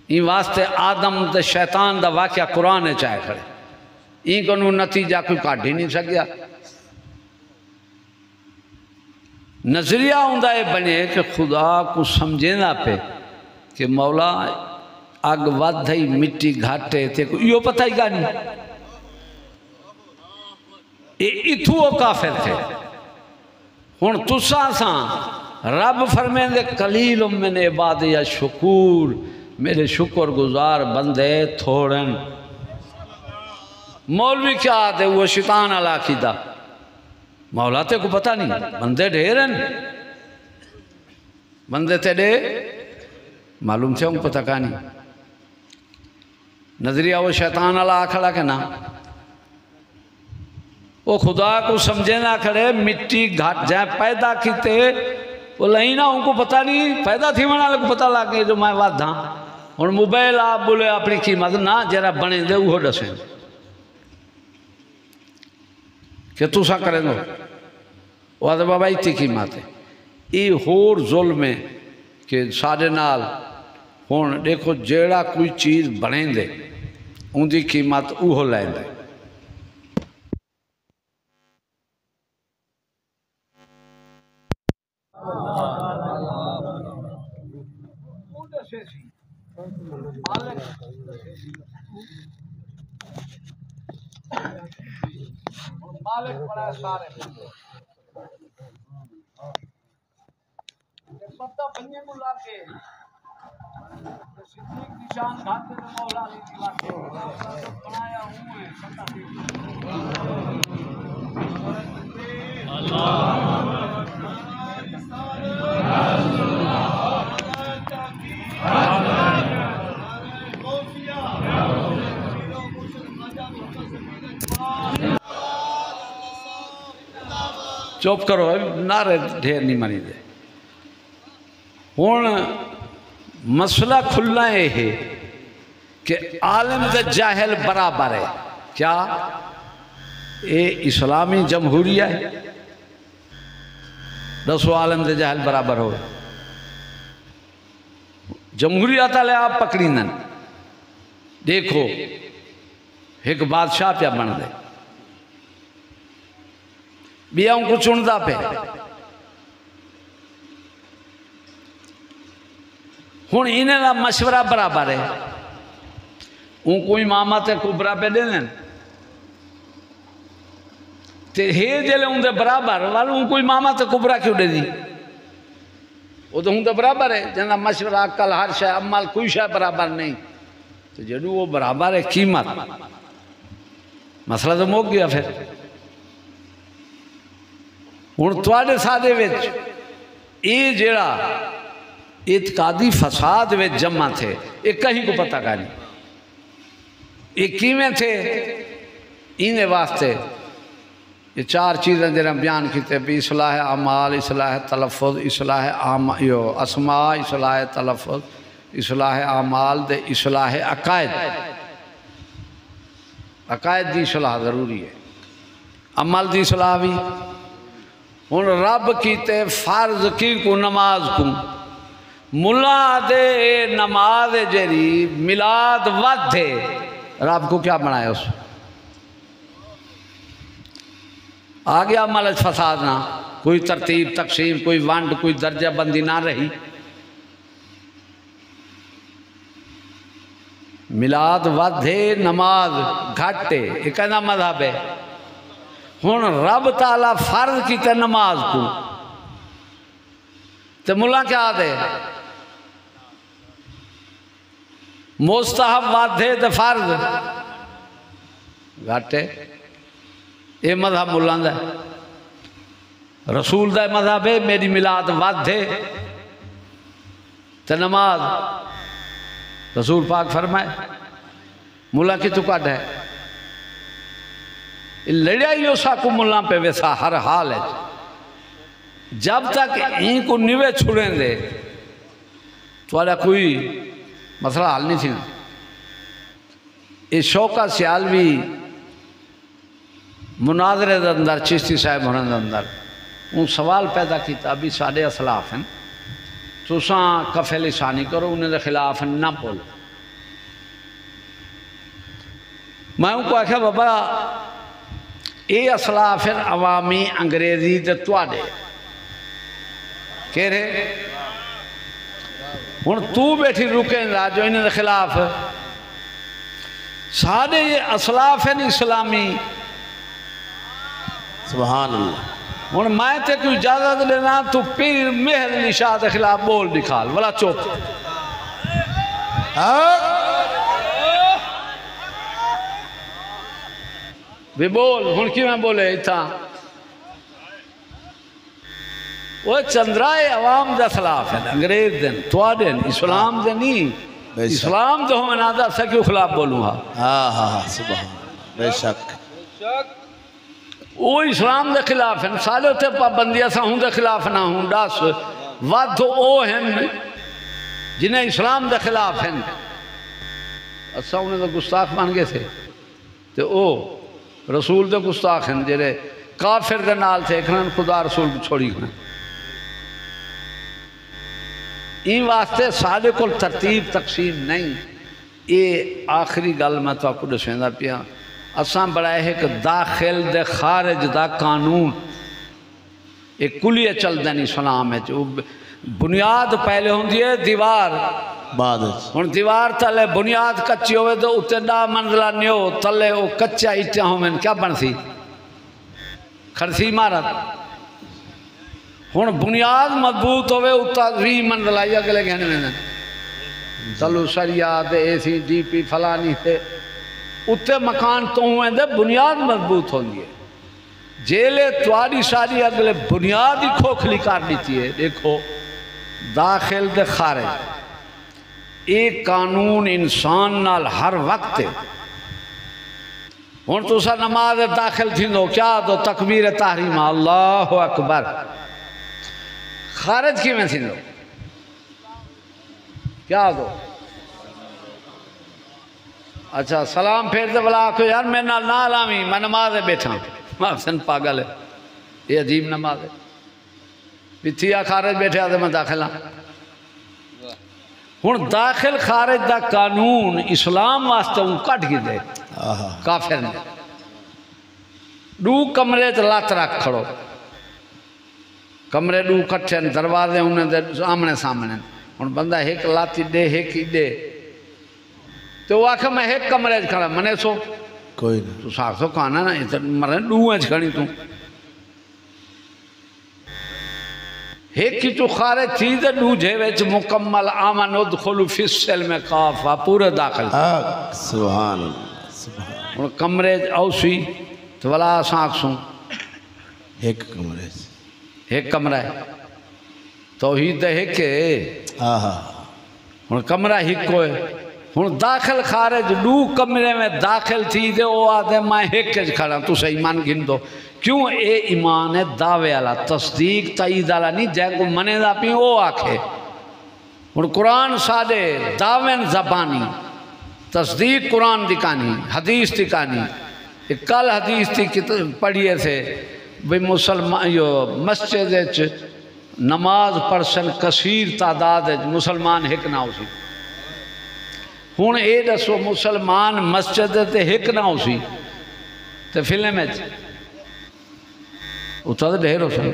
[SPEAKER 1] این واسطے آدم دے شیطان دا واقعہ قرآن چاہے کھڑے این کو نتیجہ کوئی کاٹ ہی نہیں سکیا نظریہ ہوندہ یہ بنے کہ خدا کو سمجھینا پہ کہ مولا اگ ود ہے مٹی گھاٹے تھے یہ پتہ ہی گا نہیں اتھو وہ کافر تھے ہن تساں ساں رب فرمائیں دے قلیل من عباد یا شکور میرے شکر گزار بندے تھوڑن مولوی کیا آتے وہ شیطان علا عقیدہ مولا تے کو پتہ نہیں بندے ڈھیرن بندے تے ڈے معلوم تھے ان کو پتہ کا نہیں نظریہ وہ شیطان علا کھڑا کہ نا وہ خدا کو سمجھے نہ کھڑے مٹی گھاٹ جائیں پیدا کیتے وہ لہینا ان کو پتہ نہیں پیدا تھی منا لے کو پتہ لگے جو میں وعد ہاں اور موبائل آپ بولے اپنی قیمت نہ جرا بنے دے وہ ڈسیں کہ تو سا کریں گو وہ آدھے بابا اتی قیمت ہے ای ہور ظلم ہے کہ سارے نال ہون دیکھو جیڑا کوئی چیز بنیں دے ان دی قیمت اوہ لائیں دے مالک بڑا سارے پتہ بنیے کو لاکے صدیق نشان گھاتے تو مولا علی کی لاکے بنایا ہوں ہے پتہ چوپ کرو نعرے ڈھیر نہیں مانی دے ہون مسئلہ کھلنا ہے کہ عالم دے جاہل برابر ہے کیا اے اسلامی جمہوریہ ہے دسو عالم دے جاہل برابر ہو جمہوریہ تعالی آپ پکڑی نن دیکھو ایک بادشاہ پہ بن دے بیا ان کو چندہ پہ ہون انہیں لا مشورہ برابر ہے ان کو امامت کبرا پہ دے لیں تے ہے جلے ان دے برابر والے ان کو امامت کبرا کیوں دے دی وہ تو ان دے برابر ہے جنہا مشورہ عقل ہر شے عمل کوئی شے برابر نہیں تو جنہوں وہ برابر ہے قیمت مسئلہ تو موک گیا پھر ہن تواڈے سادے وچ اے جیڑا اعتقادی فساد وچ جمع تھے یہ کہیں کو پتہ کا نہیں یہ کیویں تھے ان واسطے یہ چار چیزیں جنہیں بیان کیتے بھی اصلاح اعمال، اصلاح تلفظ، اصلاح اسماء، اصلاح تلفظ، اصلاح اعمال دے اصلاح عقائد۔ عقائد دی اصلاح ضروری ہے، عمل دی اصلاح بھی۔ ہن رب کیتے فرض کی کو نماز کو، ملا دے نماز جری میلاد ود ہے، رب کو کیا بنایا اس آگیا عمل فساد نہ، کوئی ترتیب تقسیم، کوئی ونڈ، کوئی درجہ بندی نہ رہی۔ میلاد ود ہے، نماز گھٹ ہے، یہ کہنا مذہب ہے۔ ہن رب تعالیٰ فرض کیتے نماز کو تو ملا کیا دے مستحب ود ہے تو فرض گھٹ ہے۔ یہ مذہب ملان دا ہے، رسول دا مذہب ہے میری میلاد ود ہے تو نماز رسول پاک فرمائے، ملا کی تو کٹ ہے لڑائی اسا کو ملا پہ ویسا ہر حال ہے۔ جب تک این کو نیوے چھڑیں دے تو کوئی مسئلہ حل نہیں تھی۔ اس شوقہ سیالوی مناظرے دے اندر چشتی صاحب ہونے دے اندر ان سوال پیدا کیتا بھی ساڑھے اسلاف ہیں تو ساں کفے لسانی کرو، انہیں دے خلاف نہ بولو۔ میں ان کو آکھا بابا اے اسلاف ہیں عوامی انگریزی دے توڑے کہہ رہے ہن تو بیٹھی رکیں راجو انہیں دے خلاف ساڑھے یہ اسلاف ہیں اسلامی۔
[SPEAKER 2] سبحان اللہ۔
[SPEAKER 1] ہن میں تے کوئی اجازت لینا تو پیر مہر علی شاہ دے خلاف بول نکال ولا چوپ بھی بول۔ ہن کی میں بولے اتھا وہ چندرائے عوام دے خلاف ہیں، انگریز دن توڑے اسلام دے نہیں، اسلام دے ہمیں نادہ سے کیوں خلاف بولوں ہاں؟
[SPEAKER 2] ہاں سبحان بے شک
[SPEAKER 1] وہ اسلام دے خلاف ہیں، سالے ہوتے پابندیاں سا ہوں دے خلاف نہ ہوں ڈاس واد او ہیں جنہیں اسلام دے خلاف ہیں۔ اسا انہیں تو گستاخ بن گئے تھے تو او رسول دے گستاخ ہیں جنہیں کافر دے نال تھے کھنن خدا رسول کو چھوڑی کھنن۔ این واسطے سالے کو ترتیب تقسیم نہیں۔ یہ آخری گل میں تو آپ کو دسویں پیا اساں بڑھائے ہے کہ داخل دے خارج دا قانون ایک کلیے چل دینی اسلام ہے۔ بنیاد پہلے ہوں دیئے دیوار
[SPEAKER 2] بعد
[SPEAKER 1] ہن دیوار تلے بنیاد کچی ہوئے تو اتنے دا منزلہ نیو تلے وہ کچا اٹھا ہوئے کیا بنسی کھڑسی عمارت۔ ہن بنیاد مضبوط ہوئے اتنا 20 منزلہ یا اگلے گہنے میں تلو شریعت اے سی ڈی پی فلانی تھے اتنے مکان تو ہوئے دے بنیاد مضبوط ہوندی ہے۔ جیلے تواری ساری اگلے بنیاد ہی کھوکھلی کر دیتی ہے۔ دیکھو داخل دے خارج ایک قانون انسان نال ہر وقت ہے۔ ہن تو سا نماز داخل تھی دو کیا دو تکبیر تحریم اللہ اکبر، خارج کی میں تھی دو کیا دو اچھا سلام پھیر دے بلا کو یار میں نہ لامی میں نماز بیٹھا محسن پاگل ہے، یہ عجیب نماز ہے۔ پتھیا خارج بیٹھے آدھے میں داخل ہاں۔ ہن داخل خارج دا قانون اسلام واسطے ان کٹ کی دے کافر نے دو کمرے تے لات رکھ کھڑو، کمرے دو کٹھے دروازے انہیں دے آمنے سامنے۔ ہن بندہ ایک لاتی دے ایک ہی دے تو وہ آکھا میں ایک کمرے کھڑا منے سو
[SPEAKER 2] کوئی نہیں
[SPEAKER 1] تو ساکھ سو کھانا نا مرن ڈوئیں کھڑی تو ایک کی تو خارج چیز ڈو جھیوچ مکمل آمن ادخلو فی السلم کافہ پورے داخل
[SPEAKER 2] سبحان اللہ سبحان
[SPEAKER 1] اور کمرے اوسی تو ولا ساکھ سوں
[SPEAKER 2] ایک کمرے سے
[SPEAKER 1] ایک کمرہ ہے توحید ایک ہے اور کمرہ ایک کو ہے۔ ہن داخل خارج دو کمرے میں داخل تھی دے او آدھے میں ایک کج کھڑا تو صحیح مان گن دو کیوں اے ایمان ہے دعوے والا تصدیق تائید والا نہیں جائے کو منے دا پی او آکھے اور قرآن سادے دعوین زبانی تصدیق قرآن دکھانی حدیث دکھانی کل حدیث پڑھیے تھے بھئی مسلمان مسجد نماز پڑھسن کثیر تعداد مسلمان ہک نہ ہو سی ہون اے دسو مسلمان مسجد تے ہک نہ ہو سی تے فلم ہے اتھا تے ڈھیر ہو سی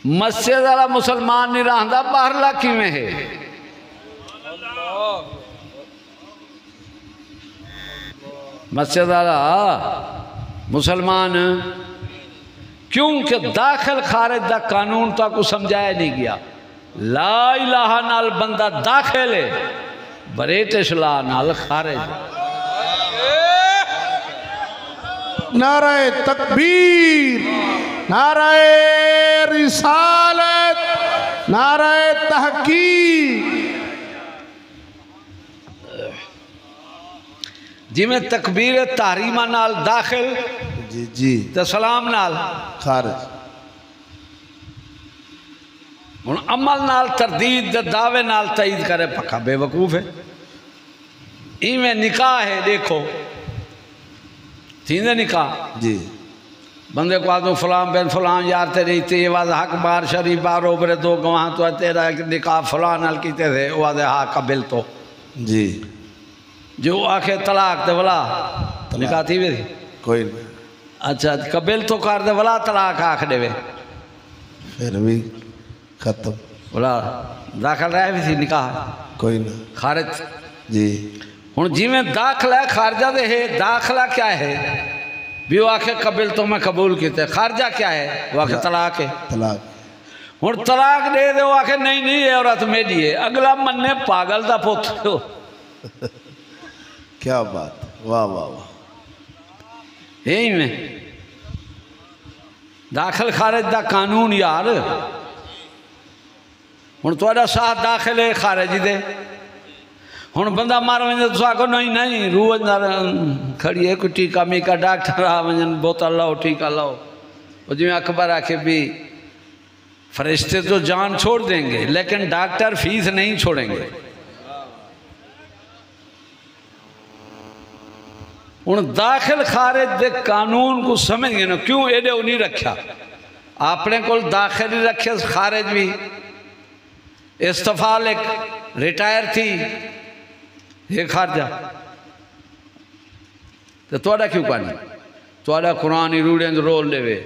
[SPEAKER 1] مسجد والا مسلمان نہیں رہندا باہر لاکی میں ہے مسجد والا مسلمان کیونکہ داخل خارج دا قانون تا کو سمجھایا نہیں گیا لا الہ نال بندہ داخل ہے بریٹش لا نال خارج
[SPEAKER 3] نعرہ تکبیر نعرہ رسالت نعرہ تحقیق
[SPEAKER 1] جی میں تکبیر تحریمہ نال داخل
[SPEAKER 3] جی
[SPEAKER 1] تو سلام نال
[SPEAKER 3] خارج
[SPEAKER 1] ان عمل نال تردید دعوے نال تائید کرے پکا بے وقوف ہے میں نکاح ہے دیکھو تیندے نکاح
[SPEAKER 3] جی
[SPEAKER 1] بندے کو آدھو فلان بین فلان یار تیری تی واضح حق بار شریف بار اوبرے دو گواہ تو تیرا نکاح فلان نال کیتے تھے واضح حق قبل تو
[SPEAKER 3] جی
[SPEAKER 1] جو آکھے طلاق دے ولا نکاح تھی بھی تھی
[SPEAKER 3] کوئی نہیں
[SPEAKER 1] اچھا قبل تو کار دے ولا طلاق آکھ دے وے
[SPEAKER 3] پھر بھی ختم
[SPEAKER 1] ولا داخل رہے بھی تھی نکاح
[SPEAKER 3] کوئی نہیں
[SPEAKER 1] خارج
[SPEAKER 3] جی
[SPEAKER 1] ہن جی میں داخلہ خارجہ دے ہے داخلہ کیا ہے بھی وہ آکھے قبل تو میں قبول کیتے خارجہ کیا ہے وہ آکھے طلاق ہے
[SPEAKER 3] طلاق
[SPEAKER 1] ہن طلاق دے دے وہ آکھے نہیں نہیں یہ عورت میری ہے اگلا من نے پاگل دا پوت
[SPEAKER 3] کیا بات واہ واہ واہ
[SPEAKER 1] یہی میں داخل خارج دا قانون یار ہن توڑا ساتھ داخل ہے خارج دے ہن بندہ مار ونجے تو آکھو نہیں نہیں روح اندر کھڑی ہے کوئی ٹیکا میکا ڈاکٹر آ ونجن بوتل لاؤ ٹیکا لاؤ وہ جو اکبر آکھے بھی فرشتے تو جان چھوڑ دیں گے لیکن ڈاکٹر فیس نہیں چھوڑیں گے ان داخل خارج دے قانون کو سمجھ گئے نا کیوں ایڈے انہیں رکھا اپنے کو داخل ہی رکھے خارج بھی استفال ایک ریٹائر تھی یہ خارجہ تو توڑا کیوں کہانی توڑا قرآنی روڑیں جو رول لے وے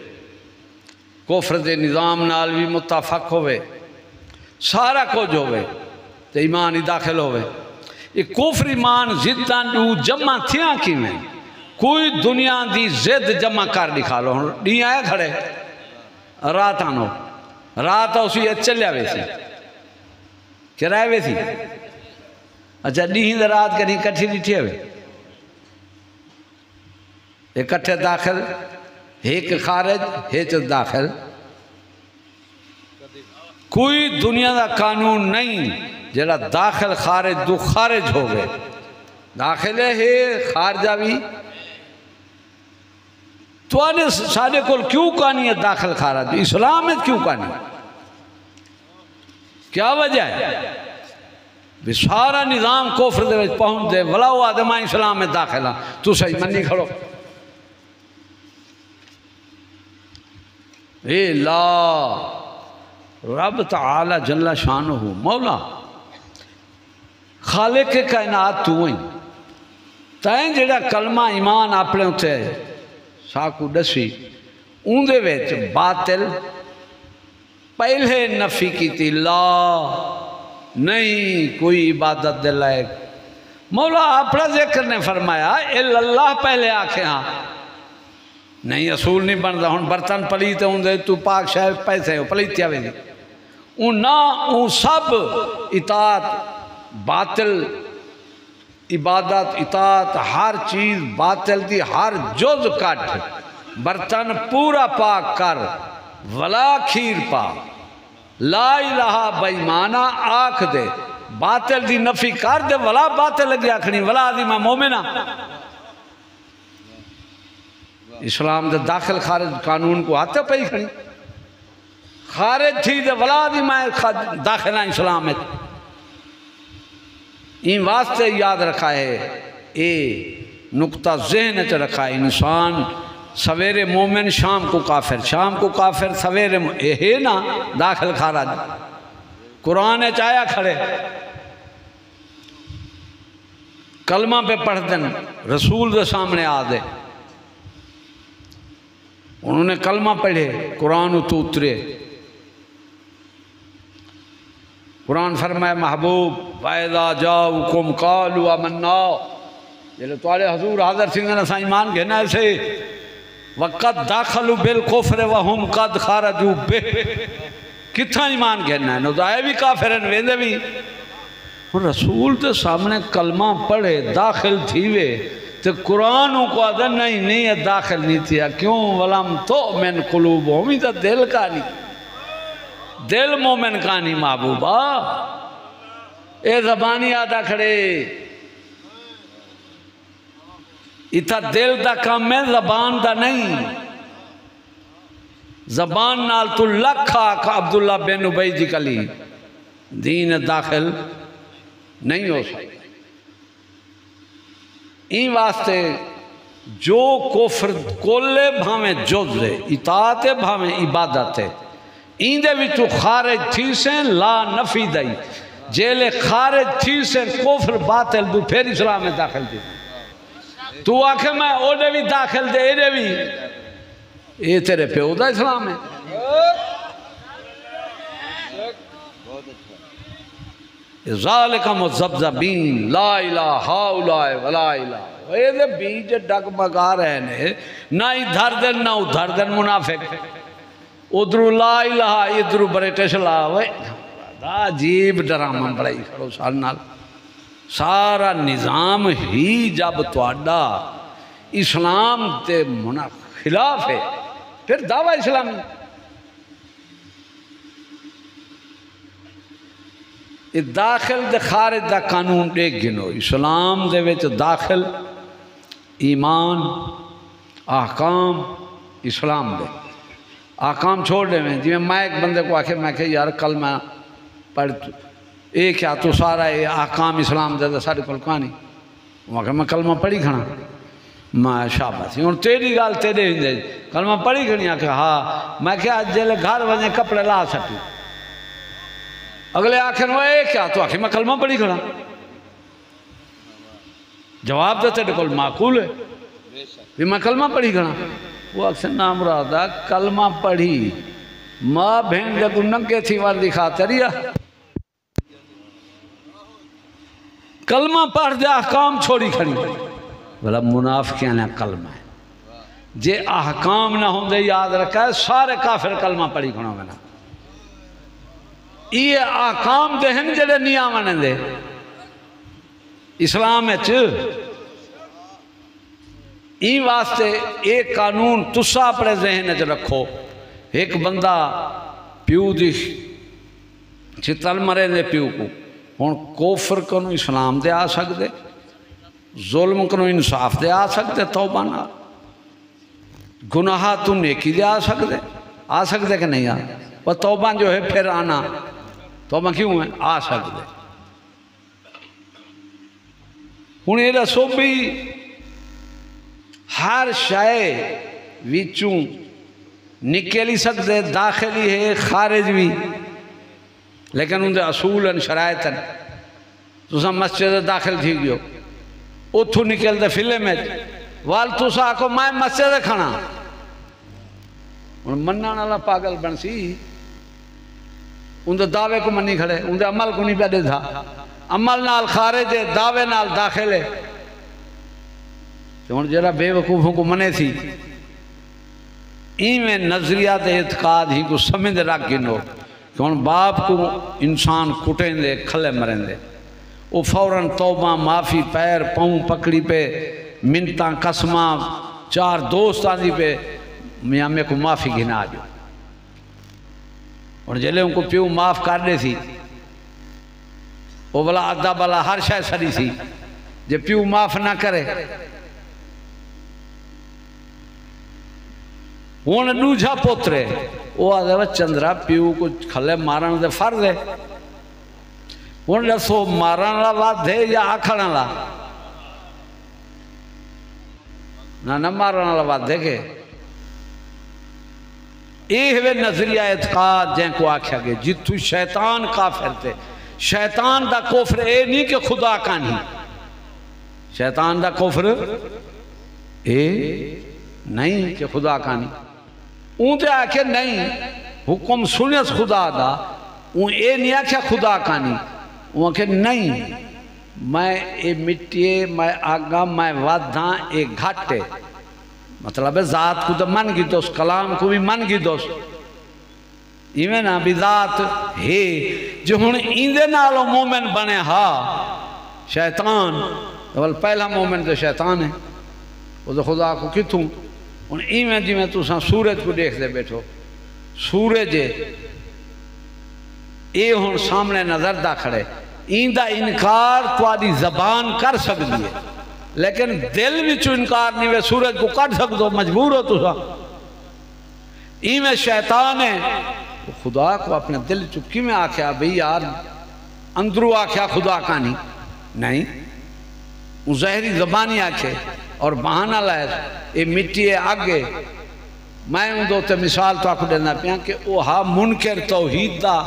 [SPEAKER 1] کفر دے نظام نال بھی متفق ہوئے سارا کچھ ہوئے تو ایمان ہی داخل ہوئے یہ کفر ایمان زدان جو جمع تھیاں کی میں کوئی دنیا دی زد جمع کر دکھا لو نہیں آیا کھڑے رات آنو رات اسی چلے آوے تھی کرائے ہوئے تھی اچھا نہیں رات کہیں کٹھی ڈٹھے ہوئے اکٹھے داخل ایک خارج ایک داخل کوئی دنیا دا قانون نہیں جڑا داخل خارج دو خارج ہو گئے داخل ہے خارجہ بھی تو آنے سارے کل کیوں کہانی ہے داخل خارج اسلام میں کیوں کہانی کیا وجہ ہے بھی سارا نظام کفر دے وچ پہنچ دے ولا وہ آدمہ اسلام میں داخلہ تو صحیح منی کھڑو اے لا رب تعالی جل شانہ مولا خالق کے کائنات تو ہیں تائیں جڑا کلمہ ایمان اپنے ہوتے ساکو ڈسی ان دے ویچ باطل پہلے نفی کی تھی لا نہیں کوئی عبادت دے لائق مولا اپنا ذکر نے فرمایا اللہ پہلے آکھے ہاں نہیں اصول نہیں بن رہا ہوں برتن پلیتے ہوں دے تو پاک شاید پیسے ہو پلیتیا ہوئے دی ان نا ان سب اطاعت باطل عبادت اطاعت ہر چیز باطل دی ہر جز کٹ برتن پورا پاک کر ولا کھیر پا لا الہ بےمانہ آکھ دے باطل دی نفی کر دے ولا باطل لگی آکھنی ولا دی میں مومنہ اسلام دے داخل خارج قانون کو آتے پہی کھڑی خارج تھی دے ولادی میں داخلہ اسلام ہے این واسطے یاد رکھا ہے اے نقطہ ذہن چ رکھا ہے انسان سویرے مومن شام کو کافر شام کو کافر سویرے ہے نا داخل خارج قرآن چایا کھڑے کلمہ پہ پڑھ دن رسول دے سامنے آ دے انہوں نے کلمہ پڑھے قرآن تو اترے قرآن فرمائے محبوب وَإِذَا جَاءُكُمْ قَالُوا آمَنَّا جلے توڑے حضور حاضر سنگھن اسا ایمان گھنا ایسے وَقَدْ دَاخَلُوا بِالْكُفْرِ وَهُمْ قَدْ خَارَجُوا بِهِ کتھا ایمان گھنا ہے نو دائے بھی کافرن ویندے بھی رسول تے سامنے کلمہ پڑھے داخل تھیوے تو قرآن کو آدھا نہیں ہے داخل نہیں تھیا کیوں ولم تؤمن قلوبہم ہی تو دل کا نہیں دل مومن کا نہیں محبوبہ اے زبانی آدھا کھڑے اتھا دل دا کام ہے زبان دا نہیں زبان نال تو لکھا کہ عبداللہ بن ابی جی کلی دین داخل نہیں ہو سکتا این واسطے جو کفر کولے بھامیں جز ہے اطاعت بھامیں عبادت ہے این دے وچو خارج تھی سے لا نفی دائی جیلے خارج تھی سے کفر باطل دو پھر اسلام میں داخل دی تو آکھے میں اوڈے بھی داخل دے ایڈے بھی اے تیرے پہ اوڈا اسلام ہے ذالک مذبذبین لا الہ ہاؤلاء ولا الہ اے دے بیج ڈگ مگا رہے نے نہ ادھر دن نہ ادھر دن منافق ادھرو لا الہ ادھرو بریٹش لا عجیب ڈرامہ بڑائی کھڑو سال سارا نظام ہی جب توڑا اسلام تے خلاف ہے پھر دعویٰ اسلامی داخل دے خارج دا قانون دیکھ گنو اسلام دے وچ داخل ایمان احکام اسلام دے احکام چھوڑ دے میں میں ایک بندے کو آکھے میں کہ یار کل میں پڑھ اے کیا تو سارا اے احکام اسلام دے سارے کل کہانی وہ کہ میں کلمہ پڑھی کھنا میں شاباش اور تیری گال تیرے ہندے کلمہ پڑھی کھنی آکھے ہاں میں کہ آج جلے گھر وجہ کپڑے لا سکتی اگلے آخر وہ اے کیا تو آخر میں کلمہ پڑھی کھڑا جواب دیتے تھے کل معقول ہے پھر میں کلمہ پڑھی کھڑا وہ اکثر نام رہا کلمہ پڑھی ماں بہن جب ننگے تھی واردی خاطریا کلمہ پڑھ دے احکام چھوڑی کھڑی بلا منافقیاں نے کلمہ ہے جے احکام نہ ہوں دے یاد رکھا ہے سارے کافر کلمہ پڑھی کھڑا ہوگا نا یہ آکام دے ہیں جڑے نہیں آوانے دے اسلام ہے این واسطے ایک قانون تسا اپنے ذہن ہے رکھو ایک بندہ پیو دی چھتل مرے دے پیو کو ہون کوفر کنو اسلام دے آ سکتے ظلم کنو انصاف دے آ سکتے توبہ نہ گناہ تو نیکی دے آ سکتے کہ نہیں آ وہ توبہ جو ہے پھر آنا توبہ کیوں ہے آ سکتے ہوں یہ رسو بھی ہر شائع ویچوں نکلی سکتے داخلی ہے خارج بھی لیکن ان دے اصول شرائط تو سا مسجد داخل تھی گئو اتھو نکل دے فلے میں وال تو سا آکو میں مسجد کھانا مننا نالا پاگل بن سی ان دے دعوے کو منی کھڑے ان دے عمل کو نہیں پیدے تھا عمل نال خارج ہے دعوے نال داخل ہے تو ان جرہ بے وقوفوں کو منے تھی این میں نظریات اعتقاد ہی کو سمجھ رکھ گنو کہ ان باپ کو انسان کٹیں دے کھلے مریں دے وہ فوراً توبہ معافی پیر پاؤں پکڑی پہ منتاں قسماں چار دوست آدھی پہ میاں میں کو معافی گھنا جو اور جلے ان کو پیو معاف کر دے تھی وہ بلا عدہ بلا ہر شاہ سری تھی جب پیو معاف نہ کرے ہوں دوجا پوترے وہ آدھے چندرا پیو کو کھلے مارن دے فرض ہے ہوں دسو مارن والا واد ہے یا آکھن والا نہ مارن والا واد ہے کہ یہ نظریہ اعتقاد جن کو آکھیا گے جتو شیطان کافر تھے شیطان دا کفر اے نہیں کہ خدا کا نہیں شیطان دا کفر اے نہیں کہ خدا کا نہیں اون تے آکھے نہیں حکم سنیس خدا دا اون اے نہیں آکھیا خدا کا نہیں اون آکھے نہیں میں اے مٹی میں آگا میں وادھاں اے گھاٹے مطلب ہے ذات کو تو من کی دوست کلام کو بھی من کی دوست ایویں نا بھی ذات ہے جو ہن ایندے نالو مومن بنے ہا شیطان پہلا مومن تو شیطان ہے وہ تو خدا کو کتوں ہن ایویں جی میں تو سورج کو دیکھ دے بیٹھو سورج اے ہن سامنے نظر دا کھڑے ایندہ انکار تواڈی زبان کر سکتی ہے لیکن دل بھی چو انکار نہیں ہوئے سورج کو کٹ سکتو مجبور ہو تو سا ایویں شیطان ہے خدا کو اپنے دل چکی میں آکھیا بھئی یار اندرو آکھیا خدا کا نہیں وہ ظاہری زبانی آکھے اور بہانہ لائے یہ مٹی ہے آگے میں ان دو تے مثال تو آکھو دینا پیاں کہ وہ ہاں منکر توحید دا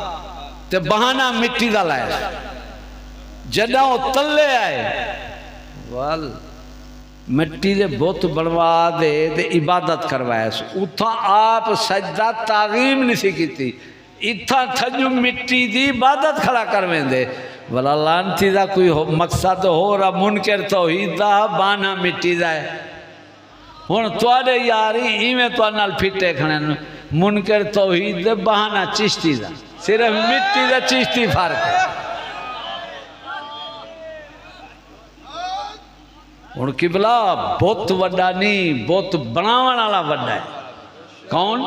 [SPEAKER 1] تے بہانہ مٹی دا لائے جدہ وہ تلے آئے وال مٹی دے بہت بڑھوا دے عبادت کروائے اتھا آپ سجدہ تعظیم نہیں سی کی تھی اتھا تھجو مٹی دی عبادت کھڑا کرویں دے والا لانتی دا کوئی مقصد ہو رہا منکر توحید دا بانا مٹی دا ہے ہون توڑے یاری ایمیں تو نال پھٹے کھڑے منکر توحید دے بہانا چشتی دا صرف مٹی دا چشتی فرق ہے اور قبلہ بہت وڈا نہیں بہت بناون والا وڈا ہے کون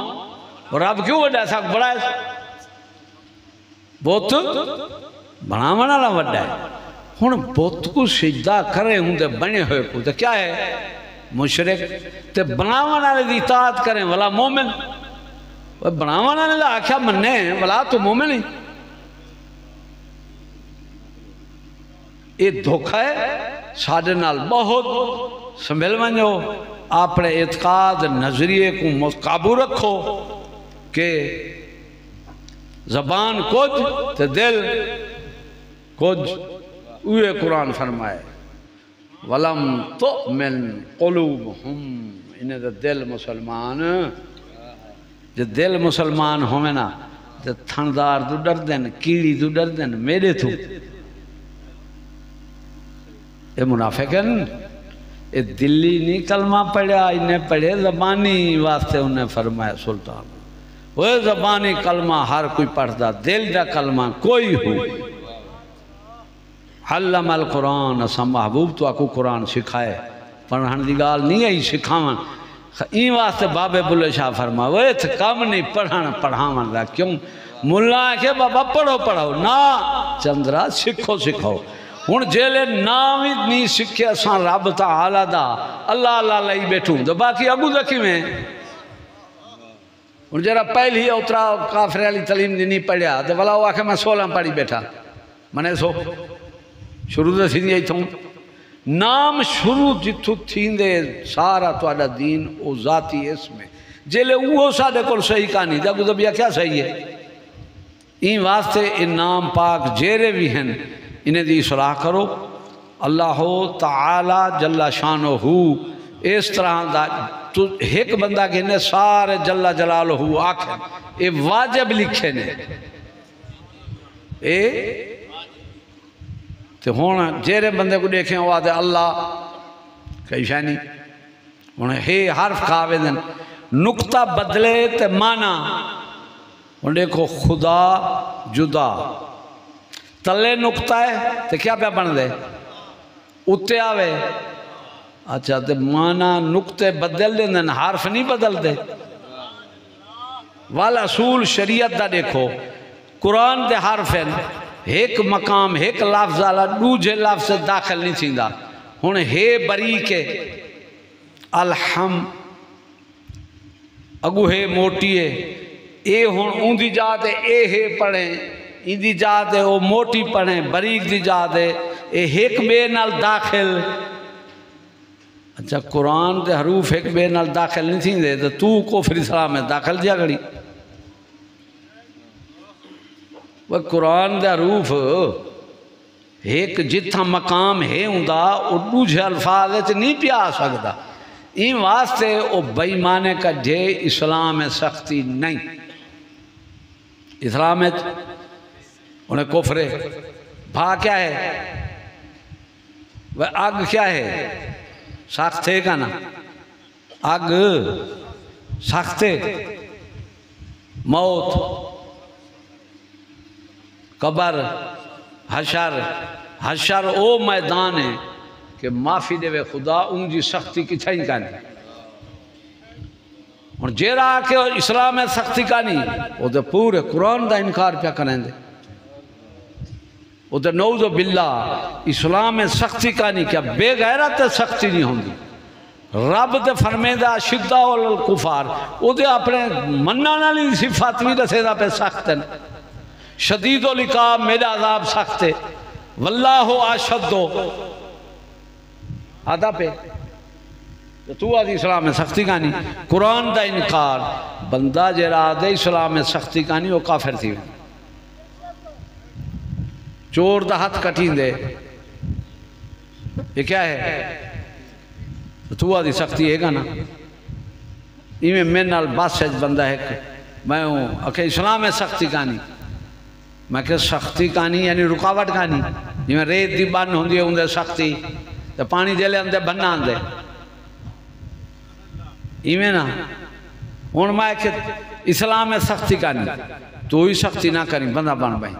[SPEAKER 1] اور اب کیوں وڈا ہے ساکھ بڑا ہے بہت بناون والا وڈا ہے ہن بہت کو سجدہ کرے ہوں دے بنے ہوئے کو تو کیا ہے مشرک تے بناون والے دی اطاعت کریں ولا مومن بناون والے دا آکھیا مننے ولا تو مومن ہی یہ دھوکھا ہے ساڑھے نال بہت سنبھل منجو اپنے اعتقاد نظریے کو قابو رکھو کہ زبان کچھ تے دل کچھ اوہ قرآن فرمائے وَلَمْ تُؤْمِنْ قُلُوبُهُمْ انہیں دے دل مسلمان جے دل مسلمان ہوئے نا تے تھندار دو ڈر دین کیڑی دو ڈر دین میرے تو یہ منافق ہے یہ دلی نہیں کلمہ پڑھا انہیں پڑھے زبانی واسطے انہیں فرمایا سلطان وہ زبانی کلمہ ہر کوئی پڑھتا دل دا کلمہ کوئی ہو علم القرآن اسا محبوب تو آکو قرآن سکھائے پڑھن دی گال نہیں ہے سکھاون این واسطے بابے بلے شاہ فرما وہ ایت کم نہیں پڑھن پڑھاون دا کیوں ملا ہے کہ بابا پڑھو نا چندرا سکھو ہون جیلے نامی نہیں سکھے اساں رب تعالی دا اللہ لئی بیٹھوں تو باقی ابو دکی میں ہون جرا پہلی اترا کافر علی تعلیم دی نہیں پڑھیا تو والا ہوا کہ میں 16 پڑھی بیٹھا منے سو شروع دے سی دی تھوں نام شروع جتھو تھین دے سارا توڑا دین او ذاتی اس میں جیلے وہ سادے کل صحیح کہانی دا گزر بیا کیا صحیح ہے این واسطے ان نام پاک جیرے بھی ہیں انہیں دی اصلاح کرو اللہ تعالی جل شانہ اس طرح دا تو ایک بندہ کہ انہیں سارے جل جلالہ آکھیں اے واجب لکھے نے اے تو ہونا جیرے بندے کو دیکھیں وہ آدھے اللہ کئی شاہ نہیں انہیں ہے حرف کھاوے دن نکتہ بدلے تے مانا انہیں دیکھو خدا جدا تلے نکتہ ہے تو کیا پہ بن دے اتے آوے اچھا تو مانا نکتے بدل دیں حرف نہیں بدل دے والا اصول شریعت دا دیکھو قرآن دے حرف ہیں ایک مقام ایک لفظ آلا دوجہ لفظ داخل نہیں تھیندا ہن ہے بری کے الحم اگو ہے موٹی ہے اے ہون اون دی جات ہے اے ہے پڑھیں ان دی جات ہے او موٹی پڑھیں بریک دی جات ہے اے ایک بے نال داخل اچھا قرآن دے حروف ایک بے نال داخل نہیں تھی دے تو کفر اسلام میں داخل دیا گھڑی وہ قرآن دے حروف ایک جتھا مقام ہے ہوندا او دوجھے الفاظ وچ نہیں پیا سکدا این واسطے او بےمانے کا جے اسلام میں سختی نہیں اسلام میں انہیں کفر ہے بھا کیا ہے وہ آگ کیا ہے سخت ہے کا نا آگ سخت ہے موت قبر حشر حشر او میدان ہے کہ معافی دے وے خدا ان جی سختی کی چھائیں کہانی اور جیرا آکے اسلام میں سختی کہانی وہ دے پورے قرآن دا انکار پیا کریں دے وہ دے نعوذ باللہ اسلام میں سختی کہانی کیا بے غیرت سختی نہیں ہوندی رب دے فرمے دا شدہ والکفار وہ دے اپنے منانا لی صفات بھی رسے دا پہ سخت ہے شدید و لقاب میرا عذاب سخت ہے واللہ آشدو آدھا پہ تو آدھی اسلام میں سختی کہانی قرآن دا انکار بندہ جیرا آدھے اسلام میں سختی کہانی وہ کافر تھی چور دا ہاتھ کٹین دے یہ کیا ہے تو آدھی سختی ہے گا نا میں نال باس سیج بندہ ہے میں ہوں اکھے اسلام میں سختی کہانی میں کہ سختی کہانی یعنی رکاوٹ کہانی میں ریت دی بن ہوں دی ہوں سختی تو پانی دے لے اندے بننا اندے ایمیں نا ہون میں کہ اسلام میں سختی کہانی تو ہی سختی نہ کریں بندہ بن بھائی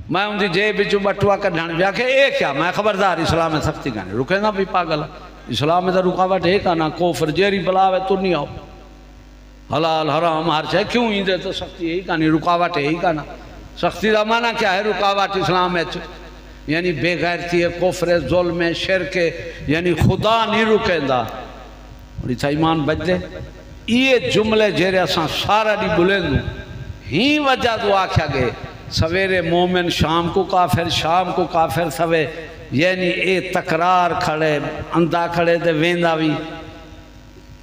[SPEAKER 1] میں ان دی جے بچو بٹوا کر ڈھانڈ بیا کہ اے کیا میں خبردار اسلام میں سختی کہانی رکے نا بھی پاگل اسلام میں تو رکاوٹ ہے کہنا کوفر جیری بلاوے تو نہیں آؤ حلال حرام ہر چاہے کیوں ہی دے تو سختی ہے ہی کہانی رکاوٹ ہے ہی کہنا سختی دا معنی کیا ہے رکاوٹ اسلام میں یعنی بے غیرتی ہے کفر ظلم شرک یعنی خدا نہیں رکے دا اور ایتھا ایمان بچ دے یہ جملے جیرے اساں سارا دی بلندوں ہی وجہ دعا کیا گئے سویرے مومن شام کو کافر سوے یعنی اے تکرار کھڑے اندھا کھڑے دے ویندہ بھی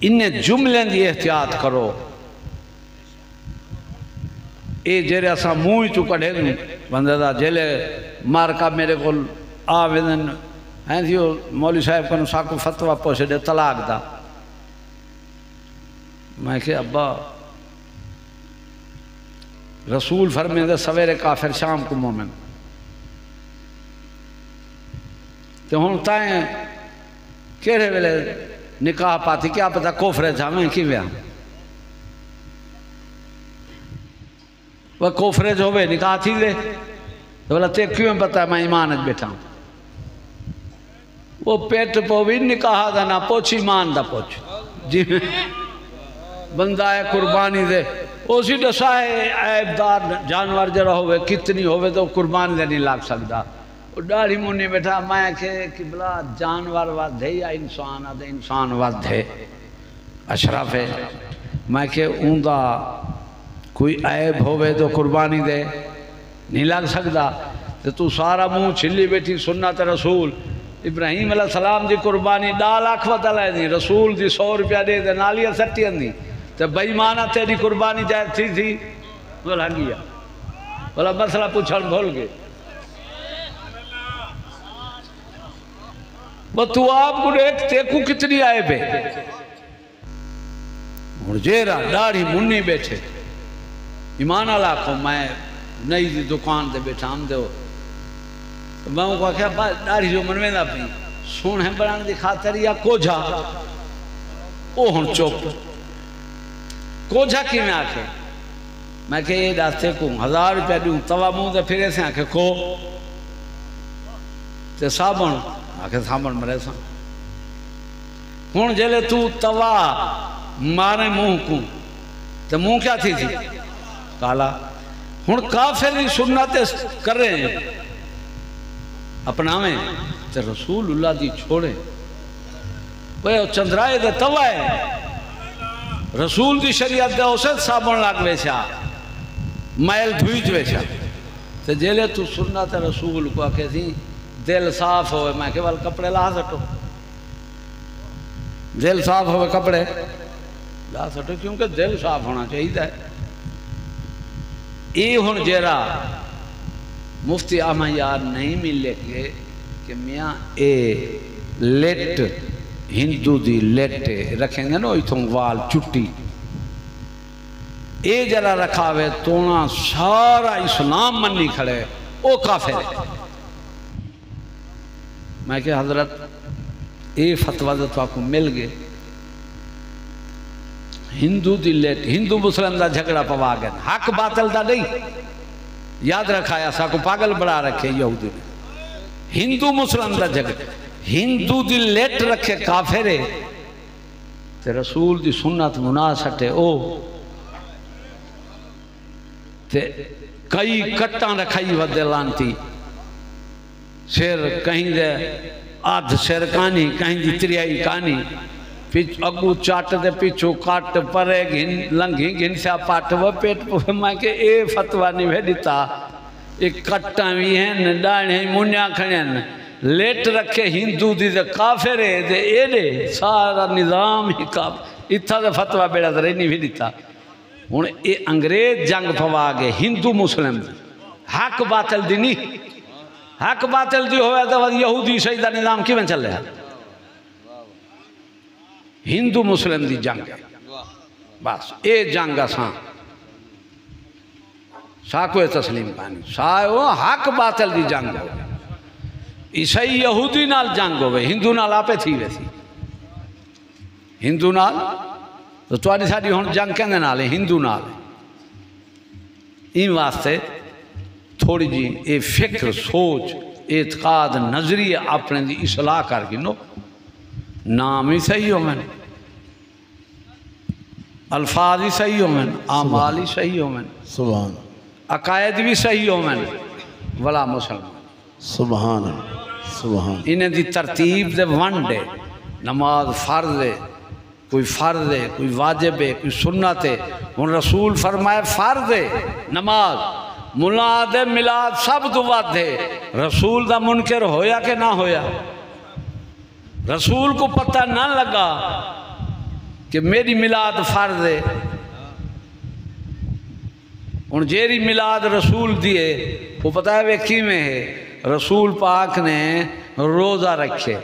[SPEAKER 1] انہیں جملیں دی احتیاط کرو اے جیرے اساں موئی تو کڑھے دوں بندہ دا جیلے مارکا میرے کو آویدن ہیں تھیو مولی صاحب کنو ساکو فتوہ پوچھے دے طلاق دا میں کہ ابا رسول فرمے دے سویرے کافر شام کو مومن تو ہون تائیں کیرے ویلے نکاح پاتی کیا پتا کوفرے جامیں کی ویا وہ کوفرے جو ہوئے نکاح تھی دے تو بولا تے کیوں پتا میں ایمانت بیٹھا ہوں وہ پیٹ پو بھی نکاح دا نہ پوچھ ایمان دا پوچھ جی میں بندہ ہے قربانی دے اسی دسا ہے عیب دار جانور جرہ ہوئے کتنی ہوئے تو قربانی دے نہیں لاگ سکتا وہ ڈاڑھی مونی بیٹھا میں کہ بلا جانور ود ہے یا انسان ہے انسان ود ہے اشرف ہے میں کہ اوندا کوئی عیب ہوئے تو قربانی دے نہیں لگ سکتا تو سارا منہ چھلی بیٹھی سنت رسول ابراہیم علیہ السلام دی قربانی ڈال آکھوت علیہ دی رسول دی 100 روپیہ دے دے نالیہ سٹی اندی تو بےمانہ تیری قربانی جائے تھی بولا گیا بولا مسئلہ پوچھن بھول گئے وہ تو آپ کو ایک تیکو کتنی آئے بے اور جیرہ ڈاڑھی منی بیٹھے ایمان اللہ کو میں نئی دی دکان دے بیٹھا ہم دے ہو میں کو کہا ڈاڑھی جو منوے نہ پہی سونے بڑھانے دی خاطر یا کوجھا او ہن چوپ کوجھا کی میں آکھے میں کہ یہ داستے کو 1000 روپیہ دوں توا موں دے پھرے سے آکھے کو تے صابن آکھے صابن مرے سا ہون جلے تو توا مارے موں کو تے موں کیا تھی کالا ہون کافر دی سنت کر رہے ہیں اپنا میں تے رسول اللہ دی چھوڑے وہ چندرائے دے توا ہے رسول دی شریعت دے اسے صابن لگ ویچا میل دھویج ویچا تو جیلے تو سنت رسول کو آکے تھی دل صاف ہوئے میں کہ وال کپڑے لا سٹو دل صاف ہوئے کپڑے لا سٹو کیونکہ دل صاف ہونا چاہیے ہے ای ہن جیرا مفتی احمد یار نہیں ملے گے کہ میاں اے لیٹ ہندو دی لیٹ رکھیں گے نا اتھوں وال چٹی اے جرا رکھاوے تونا سارا اسلام منی کھڑے او کافر ہے میں کہ حضرت اے فتوہ تو آپ کو مل گئے ہندو دی لیٹ ہندو مسلم دا جھگڑا پوا گئے حق باطل دا نہیں یاد رکھایا سا کو پاگل بڑا رکھے یہودی نے ہندو مسلم دا جھگڑا ہندو دی لیٹ رکھے کافر ہے تے رسول دی سنت مناسٹ ہے او تے کئی کٹاں رکھائی ودے لانتی سیر کہیں دے آدھ سیر کانی کہیں دی تریائی کانی اگو چاٹ دے پیچھو کاٹ پرے لنگھی گھن سے پاٹ وہ پیٹ پوے میں کہ اے فتوہ نہیں بھی دیتا ایک کٹاں بھی ہیں ڈانے ہیں منیا کھڑے ہیں لیٹ رکھے ہندو دی دے کافر ہے دے اے دے سارا نظام ہی کافر اتھا دے فتوہ بیڑا دے نہیں بھی دیتا ہوں اے انگریز جنگ پوا گئے ہندو مسلم حق باطل دی نہیں حق باطل دی ہوئے تو یہودی سیدہ نظام کی میں چل رہا ہندو مسلم دی جنگ ہے بس اے جنگ اساں ساکوے تسلیم پانی ساکوے حق باطل دی جنگ ہے عیسائی یہودی نال جنگ ہوئے ہندو نال آپے تھی ویسی ہندو نال تو تواری ساڑی ہون جنگ کہنے نالے ہندو نالے این واسطے تھوڑی جی اے فکر سوچ اعتقاد نظریہ اپنے دی اصلاح کر گنو نام ہی صحیح ہو میں الفاظ ہی صحیح ہو میں اعمال ہی صحیح ہو میں
[SPEAKER 3] سبحان
[SPEAKER 1] عقائد بھی صحیح ہو میں ولا مسلمان
[SPEAKER 3] سبحان سبحان
[SPEAKER 1] انہیں دی ترتیب دے ون ڈے نماز فرض ہے کوئی فرض ہے کوئی واجب ہے کوئی سنت ہے ان رسول فرمائے فرض ہے نماز ملاد ملاد سب دوات ہے رسول دا منکر ہویا کہ نہ ہویا رسول کو پتہ نہ لگا کہ میری ملاد فرض ہے ان جیری ملاد رسول دیے وہ پتہ ہے وہ کی میں ہے رسول پاک نے روزہ رکھے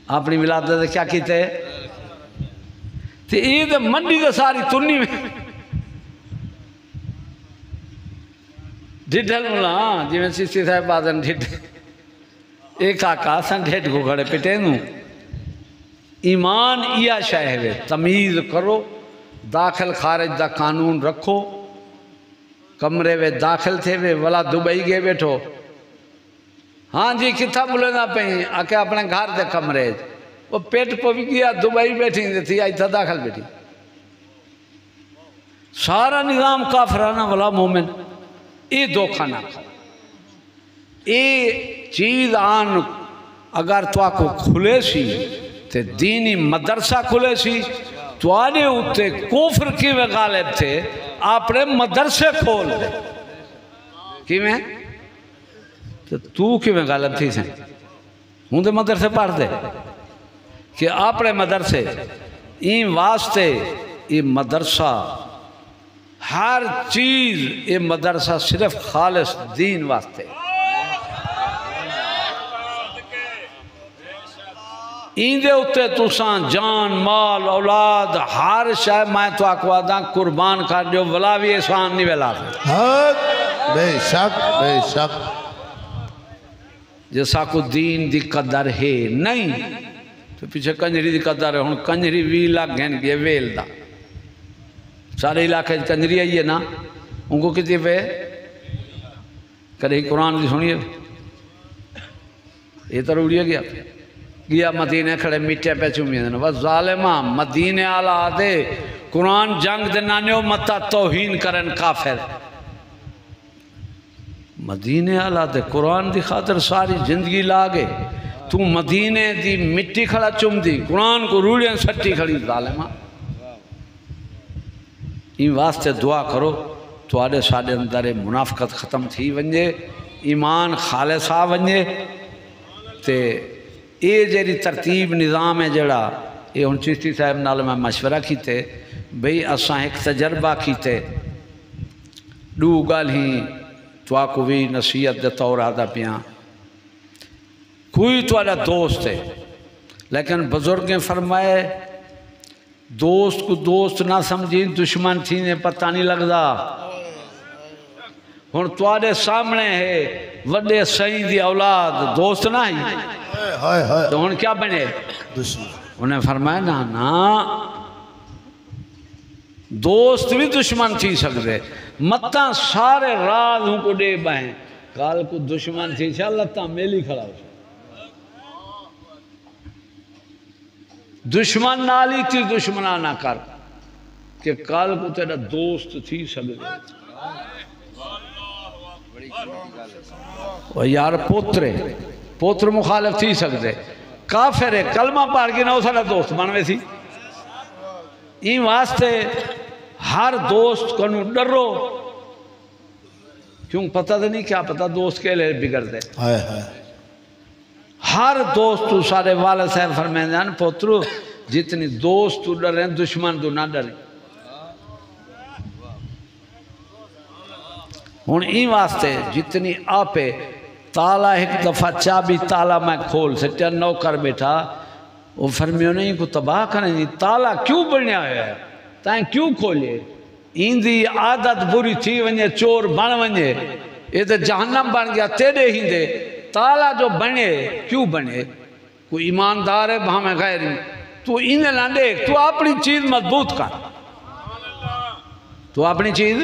[SPEAKER 1] اپنی ملاد دے کیا کیتے تے عید منڈی دے ساری تنی میں ڈھڈل ملا جی میں سیسی صاحب بادن ڈھڈل ایک آقا سن ڈھڈ کو گھڑے پٹے نو ایمان یا شاہد تمیز کرو داخل خارج دا قانون رکھو کمرے وے داخل تھے وے ولا دبئی گئے بیٹھو ہاں جی کتھا بولے نہ پہیں آکے اپنے گھر دے کمرے وہ پیٹ پو بھی گیا دبئی بیٹھی تھی آئی تھا داخل بیٹھی سارا نظام کافرانہ ولا مومن اے دھوکھا نہ کھا اے چیز آن اگر تو آکو کھلے سی تے دینی مدرسہ کھلے سی تو آنے ہوتے کفر کی میں غالب تھے آپ نے مدرسے کھول دے کی میں تو کی میں غالب تھی سیں ہوں دے مدرسے پڑھ دے کہ آپ نے مدرسے این واسطے یہ مدرسہ ہر چیز یہ مدرسہ صرف خالص دین واسطے این دے اتے تسان جان مال اولاد ہر شاہ میں تو آکواداں قربان کر جو ولاوی احسان نہیں ویلا
[SPEAKER 3] حق بے شک بے شک
[SPEAKER 1] جیسا کو دین دی قدر ہے نہیں تو پیچھے کنجری دی قدر ہے ہون کنجری ویلا گھن گئے ویل دا سارے علاقے کنجری آئیے نا ان کو کتی پہ کرے ہی قرآن کی سنیے یہ تو روڑیے گیا مدینہ کھڑے میٹھے پہ چومیے دینا بس ظالمہ مدینہ آلہ آدھے قرآن جنگ دنانیو متا توہین کرن کافر مدینہ آلہ دے قرآن دی خاطر ساری زندگی لاغے تو مدینہ دی مٹی کھڑا چوم دی قرآن کو روڑیاں سٹی کھڑی ظالمہ ان واسطے دعا کرو تواڈے ساڈے اندر منافقت ختم تھی ونجے ایمان خالصا ونجے تے اے جیڑی ترتیب نظام ہے جڑا اے ہن چشتی صاحب نال میں مشورہ کیتے بھئی اساں ایک تجربہ کیتے دو گالیں تو کو بھی نصیحت دے طور آدھا پیاں کوئی تواڈا دوست ہے لیکن بزرگیں فرمائے دوست کو دوست نہ سمجھی دشمن تھی نے پتہ نہیں لگدا ہن تواڈے سامنے ہے وڈے سائیں دی اولاد دوست نہ ہی تو ہن کیا بنے انہیں فرمایا نا دوست بھی دشمن تھی سکتے متاں سارے راز ہوں کو دے بہیں کال کو دشمن تھی انشاءاللہ تا میلی کھڑا ہو دشمن نالی تھی دشمنہ نہ کر کہ کال کو تیرا دوست تھی سکتے وہ یار پوتر مخالف تھی سکتے کافر ہے کلمہ پڑھ کے نہ ہو سارا دوست بنوے تھی این واسطے ہر دوست کو ڈرو کیوں پتہ تو نہیں کیا پتہ دوست کے لئے بگڑ دے ہر دوست تو سارے والد صاحب فرمائیں جان پوترو جتنی دوست تو ڈر رہے ہیں دشمن تو نہ ڈریں ہون این واسطے جتنی آپے تالا ایک دفعہ چابی تالا میں کھول سکتے نوکر بیٹھا وہ فرمیوں نے ان کو تباہ کریں گی تالا کیوں بڑھنے آیا ہے تائیں کیوں کھولے این دی عادت بری تھی ونجے چور بن ونجے یہ تو جہنم بن گیا تیرے ہی دے تالا جو بنے کیوں بنے کوئی ایماندار ہے بہاں میں غیری تو انہیں نہ دیکھ تو اپنی چیز مضبوط کر تو اپنی چیز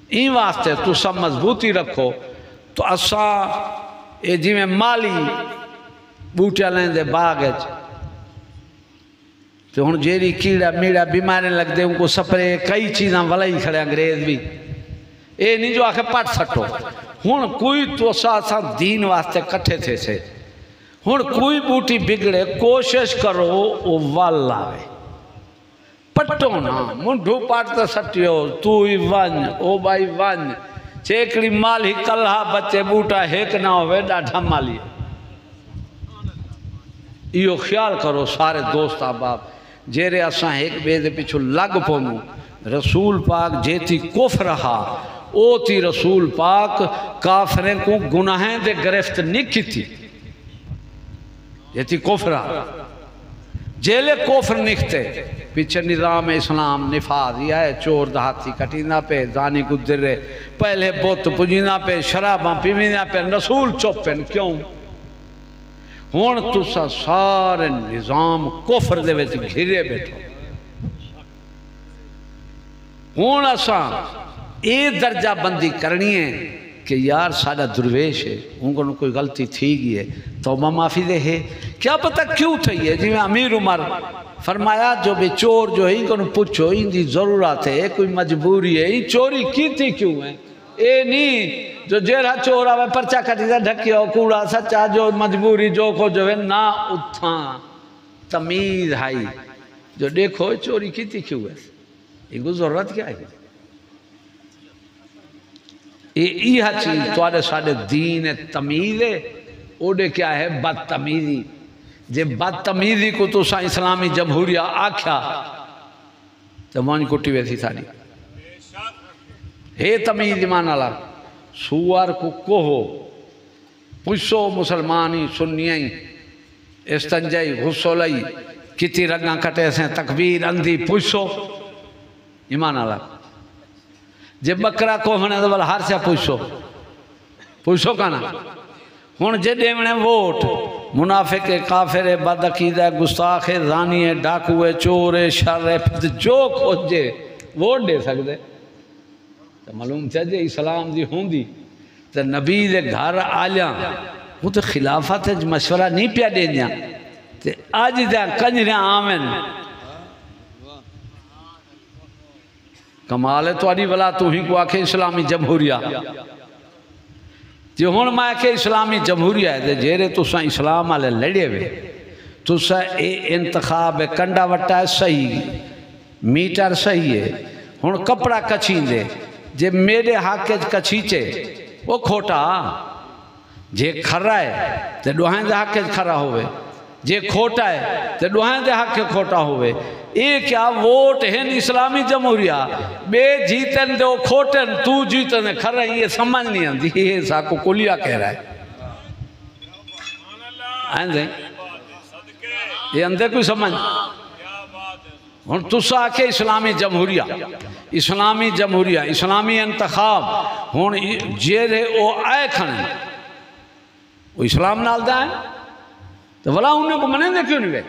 [SPEAKER 1] این واسطے تو سب مضبوطی رکھو تو اسا اے جی میں مالی بوٹیا لیں دے باغج تو ہن جیری کیڑا میڑا بیماریں لگ دے ان کو سپرے کئی چیزاں ولائی کھڑے انگریز بھی اے نہیں جو آکھے پٹ سٹو ہن کوئی تو سا دین واسطے کٹھے تھے سے ہن کوئی بوٹی بگڑے کوشش کرو او وال آوے پٹو نا منڈو پاٹتا سٹیو تو ہی ون او بائی ون چیکڑی مال ہی کلہا بچے بوٹا ایک نہ ہوئے ڈاٹھا مالی ایو خیال کرو سارے دوست آباب جیرے اساں ایک بیدے پیچھو لگ پونو رسول پاک جیتی کفر رہا او تی رسول پاک کافریں کو گناہیں دے گرفت نہیں کی تھی جیتی کفر رہا جیلے کفر نکھتے پیچھے نظام اسلام نفاذ یہ ہے چور دہاتی کٹینا پہ زانی گدرے پہلے بوت پجینا پہ شراباں پیوینا پہ رسول چوپن کیوں ہون تسا سارے نظام کفر دے ویچ گھرے بیٹھو ہون اساں اے درجہ بندی کرنی ہے کہ یار سادہ درویش ہے ان کو کوئی غلطی تھی گئی ہے توبہ معافی دے ہے کیا پتہ کیوں تھی ہے جی میں امیر عمر فرمایا جو بے چور جو ہے ان کو پوچھو ان دی ضرورت ہے کوئی مجبوری ہے ان چوری کی تھی کیوں ہے اے نہیں جو جیرہ چور آوے پرچا کٹی دا ڈھکیا ہو کوڑا سچا جو مجبوری جو کو جو ہے نا اتھاں تمیز ہائی جو دیکھو چوری کی تھی کیوں ہے ان کو ضرورت کیا ہے یہ چیز توڑے ساڑے دین تمیز ہے اوڑے کیا ہے بدتمیزی جے بدتمیزی کو تو سا اسلامی جمہوریہ آکھیا تو مانج کٹی ویسی ساڑی ہے تمیز ایمان اللہ سوار کو کوہو پوچھو مسلمانی سنیائی استنجائی غسولائی کتی رنگاں کٹے سے تکبیر اندھی پوچھو ایمان اللہ جے بکرا کو ہونے دو ہر سے پوچھو کانا ہون جے دیونے ووٹ منافق کافر بدعقیدہ گستاخ زانی ڈاکو چور شر جو کھوجے ووٹ دے سکتے تو معلوم چاہیے اسلام دی ہوندی تو نبی دے گھر آلیاں وہ تو خلافت مشورہ نہیں پیا دے جاں تو آج دے کنجریاں آمین کمال ہے تو آنی والا تو ہی کو آکھے اسلامی جمہوریہ جو ہون میں آکھے اسلامی جمہوریہ ہے جیرے تو سا اسلام آلے لڑے ہوئے تو سا اے انتخاب کنڈا وٹا ہے صحیح میٹر صحیح ہے ہن کپڑا کچھیں دے جے میرے حق کچھیچے وہ کھوٹا جے کھرا ہے تے ڈوہائیں دے حق کھرا ہوئے جے کھوٹا ہے تے ڈوہائیں دے حق کھوٹا ہوئے یہ کیا ووٹ ہیں اسلامی جمہوریہ بے جیتن دے وہ کھوٹن تو جیتن دے کھرا یہ سمجھ نہیں آندی یہ ساکو کلیا کہہ رہا ہے آئیں دیں یہ اندے کوئی سمجھ ہن تسا آکے اسلامی جمہوریہ اسلامی انتخاب ہن جیرے او آئے کھنے وہ اسلام نال دا ہے تو بلا انہیں کو منیں دے کیوں نہیں وے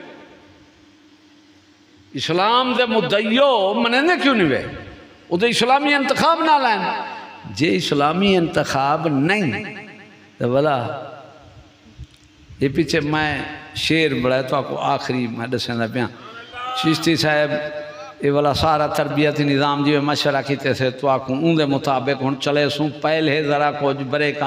[SPEAKER 1] اسلام دے مدعیو منیں دے کیوں نہیں وے وہ تو اسلامی انتخاب نہ لائن جے اسلامی انتخاب نہیں تو بلا یہ پیچھے میں شیر بڑھائے تو آپ کو آخری میں دسیں دا پیاں چشتی صاحب یہ والا سارا تربیتی نظام جو مشورہ کیتے تھے تو آپ کو ان دے مطابق ہن چلے سوں پہلے ذرا کچھ بریک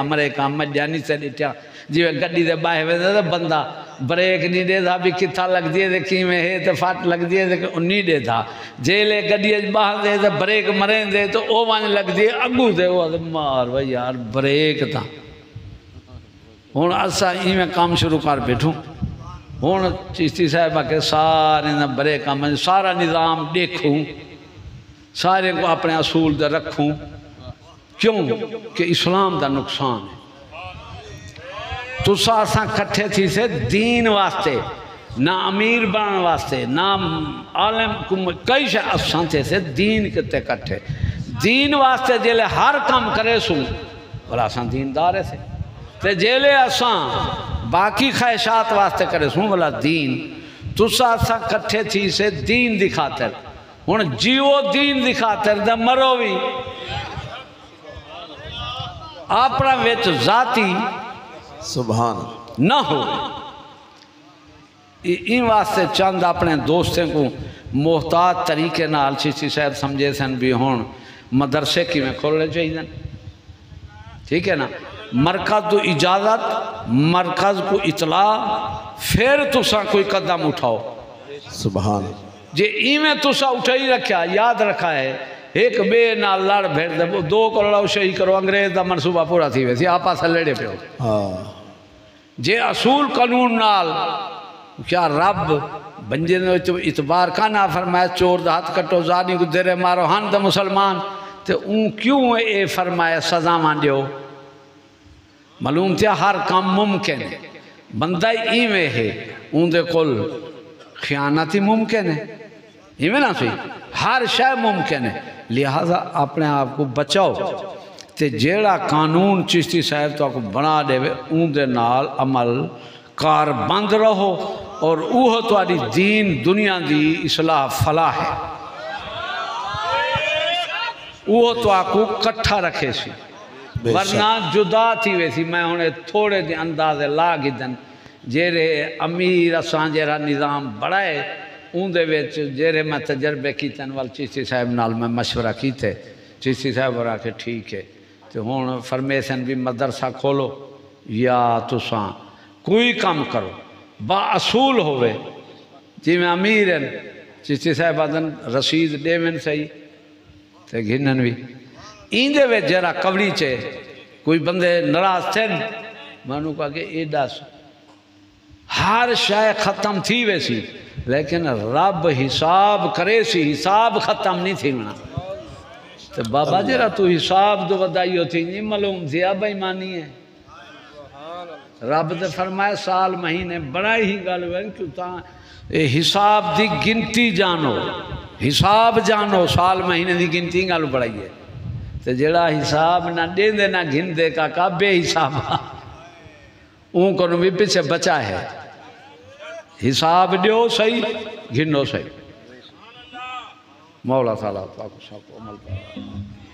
[SPEAKER 1] مجانی سے ڈٹیا جی گڈی دے باہے ویندے تے بندہ بریک نہیں دے تھا بھی کتھا لگ دیے تے کیویں ہے تے فٹ لگ دیے تے نہیں دے تھا جیلے گڈی اچ باہر دے تے بریک مریں دے تو او ون لگ دیے اگو دے او مار بھائی یار بریک تھا ہن اسا ایویں کام شروع کر بیٹھوں ہن چشتی صاحب کے سارے بریک سارا نظام دیکھوں سارے کو اپنے اصول دے رکھوں کیوں کہ اسلام دا نقصان ہے تو ساساں کٹھے تھی سے دین واسطے نہ امیر بنان واسطے نہ عالم کئی شے اساں تھے سے دین کتے کٹھے دین واسطے جیلے ہر کام کرے سوں بلا اساں دیندار ہے سے تے جیلے اساں باقی خواہشات واسطے کرے سوں بلا دین تو ساساں کٹھے تھی سے دین دی خاطر ہن جیو دین دی خاطر دے مرو بھی اپنا وچ ذاتی
[SPEAKER 3] سبحان
[SPEAKER 1] نہ ہو این واسطے چند اپنے دوستیں کو محتاط طریقے نال چشتی صاحب سمجھے سن بھی ہون مدرسے کی میں کھولنے چاہیے ٹھیک ہے نا مرکز تو اجازت مرکز کو اطلاع پھر تسا کوئی قدم اٹھاؤ
[SPEAKER 3] سبحان
[SPEAKER 1] جے ایویں تسا اٹھائی رکھا یاد رکھا ہے ایک بے نال لڑ بھیڑ دے دو کو لڑاؤ شہی کرو انگریز دا منصوبہ پورا تھی ویسی آپ آسا لڑے پہ ہو جے اصول قانون نال کیا رب بنجے نے اتبار کا نہ فرمائے چور دا ہاتھ کٹو زانی کو دیرے مارو ہن دا مسلمان تے اون کیوں اے فرمائے سزا مان دیو معلوم تھیا ہر کام ممکن ہے بندہ ایویں ہے اون دے کل خیانتی ممکن ہے ایویں نہ سی ہر شے ممکن ہے لہذا اپنے آپ کو بچاؤ تے جیڑا قانون چشتی صاحب تو آپ کو بنا دے اون دے نال عمل کار بند رہو اور اوہ تو آدھی دین دنیا دی اصلاح فلاح ہے اوہ تو آپ کو کٹھا رکھے سی ورنہ جدا تھی ویسی میں انہیں تھوڑے دے اندازے لاغی دن جیرے امیر اسان جیرا نظام بڑھائے اون دے ویچ جیرے میں تجربے کیتن وال چشتی صاحب نال میں مشورہ کیتے چشتی صاحب ورہا کہ ٹھیک ہے تو ہون فرمیسن بھی مدرسہ کھولو یا تساں کوئی کام کرو با اصول ہوئے جی میں امیر ہیں چشتی صاحب آدن رسید دیوین صحیح تے گھنن بھی این دے ویچ جیرا کبڑی چے کوئی بندے نراز تھے میں نے کہا کہ اے دس ہر شے ختم تھی ویسی لیکن رب حساب کرے سی حساب ختم نہیں تھی منا تو بابا جرا تو حساب دو بدائیو تھی نہیں معلوم دیا بھائی مانی ہے رب نے فرمائے سال مہینے بڑائی ہی گل ہوئے کیوں تا حساب دی گنتی جانو حساب جانو سال مہینے دی گنتی گل بڑائی ہے تو جڑا حساب نہ دے دے نہ گھن دے کا بے حساب اون کو بھی پیچھے بچا ہے حساب دیو صحیح گھنو صحیح مولا تعالیٰ کو عمل کرو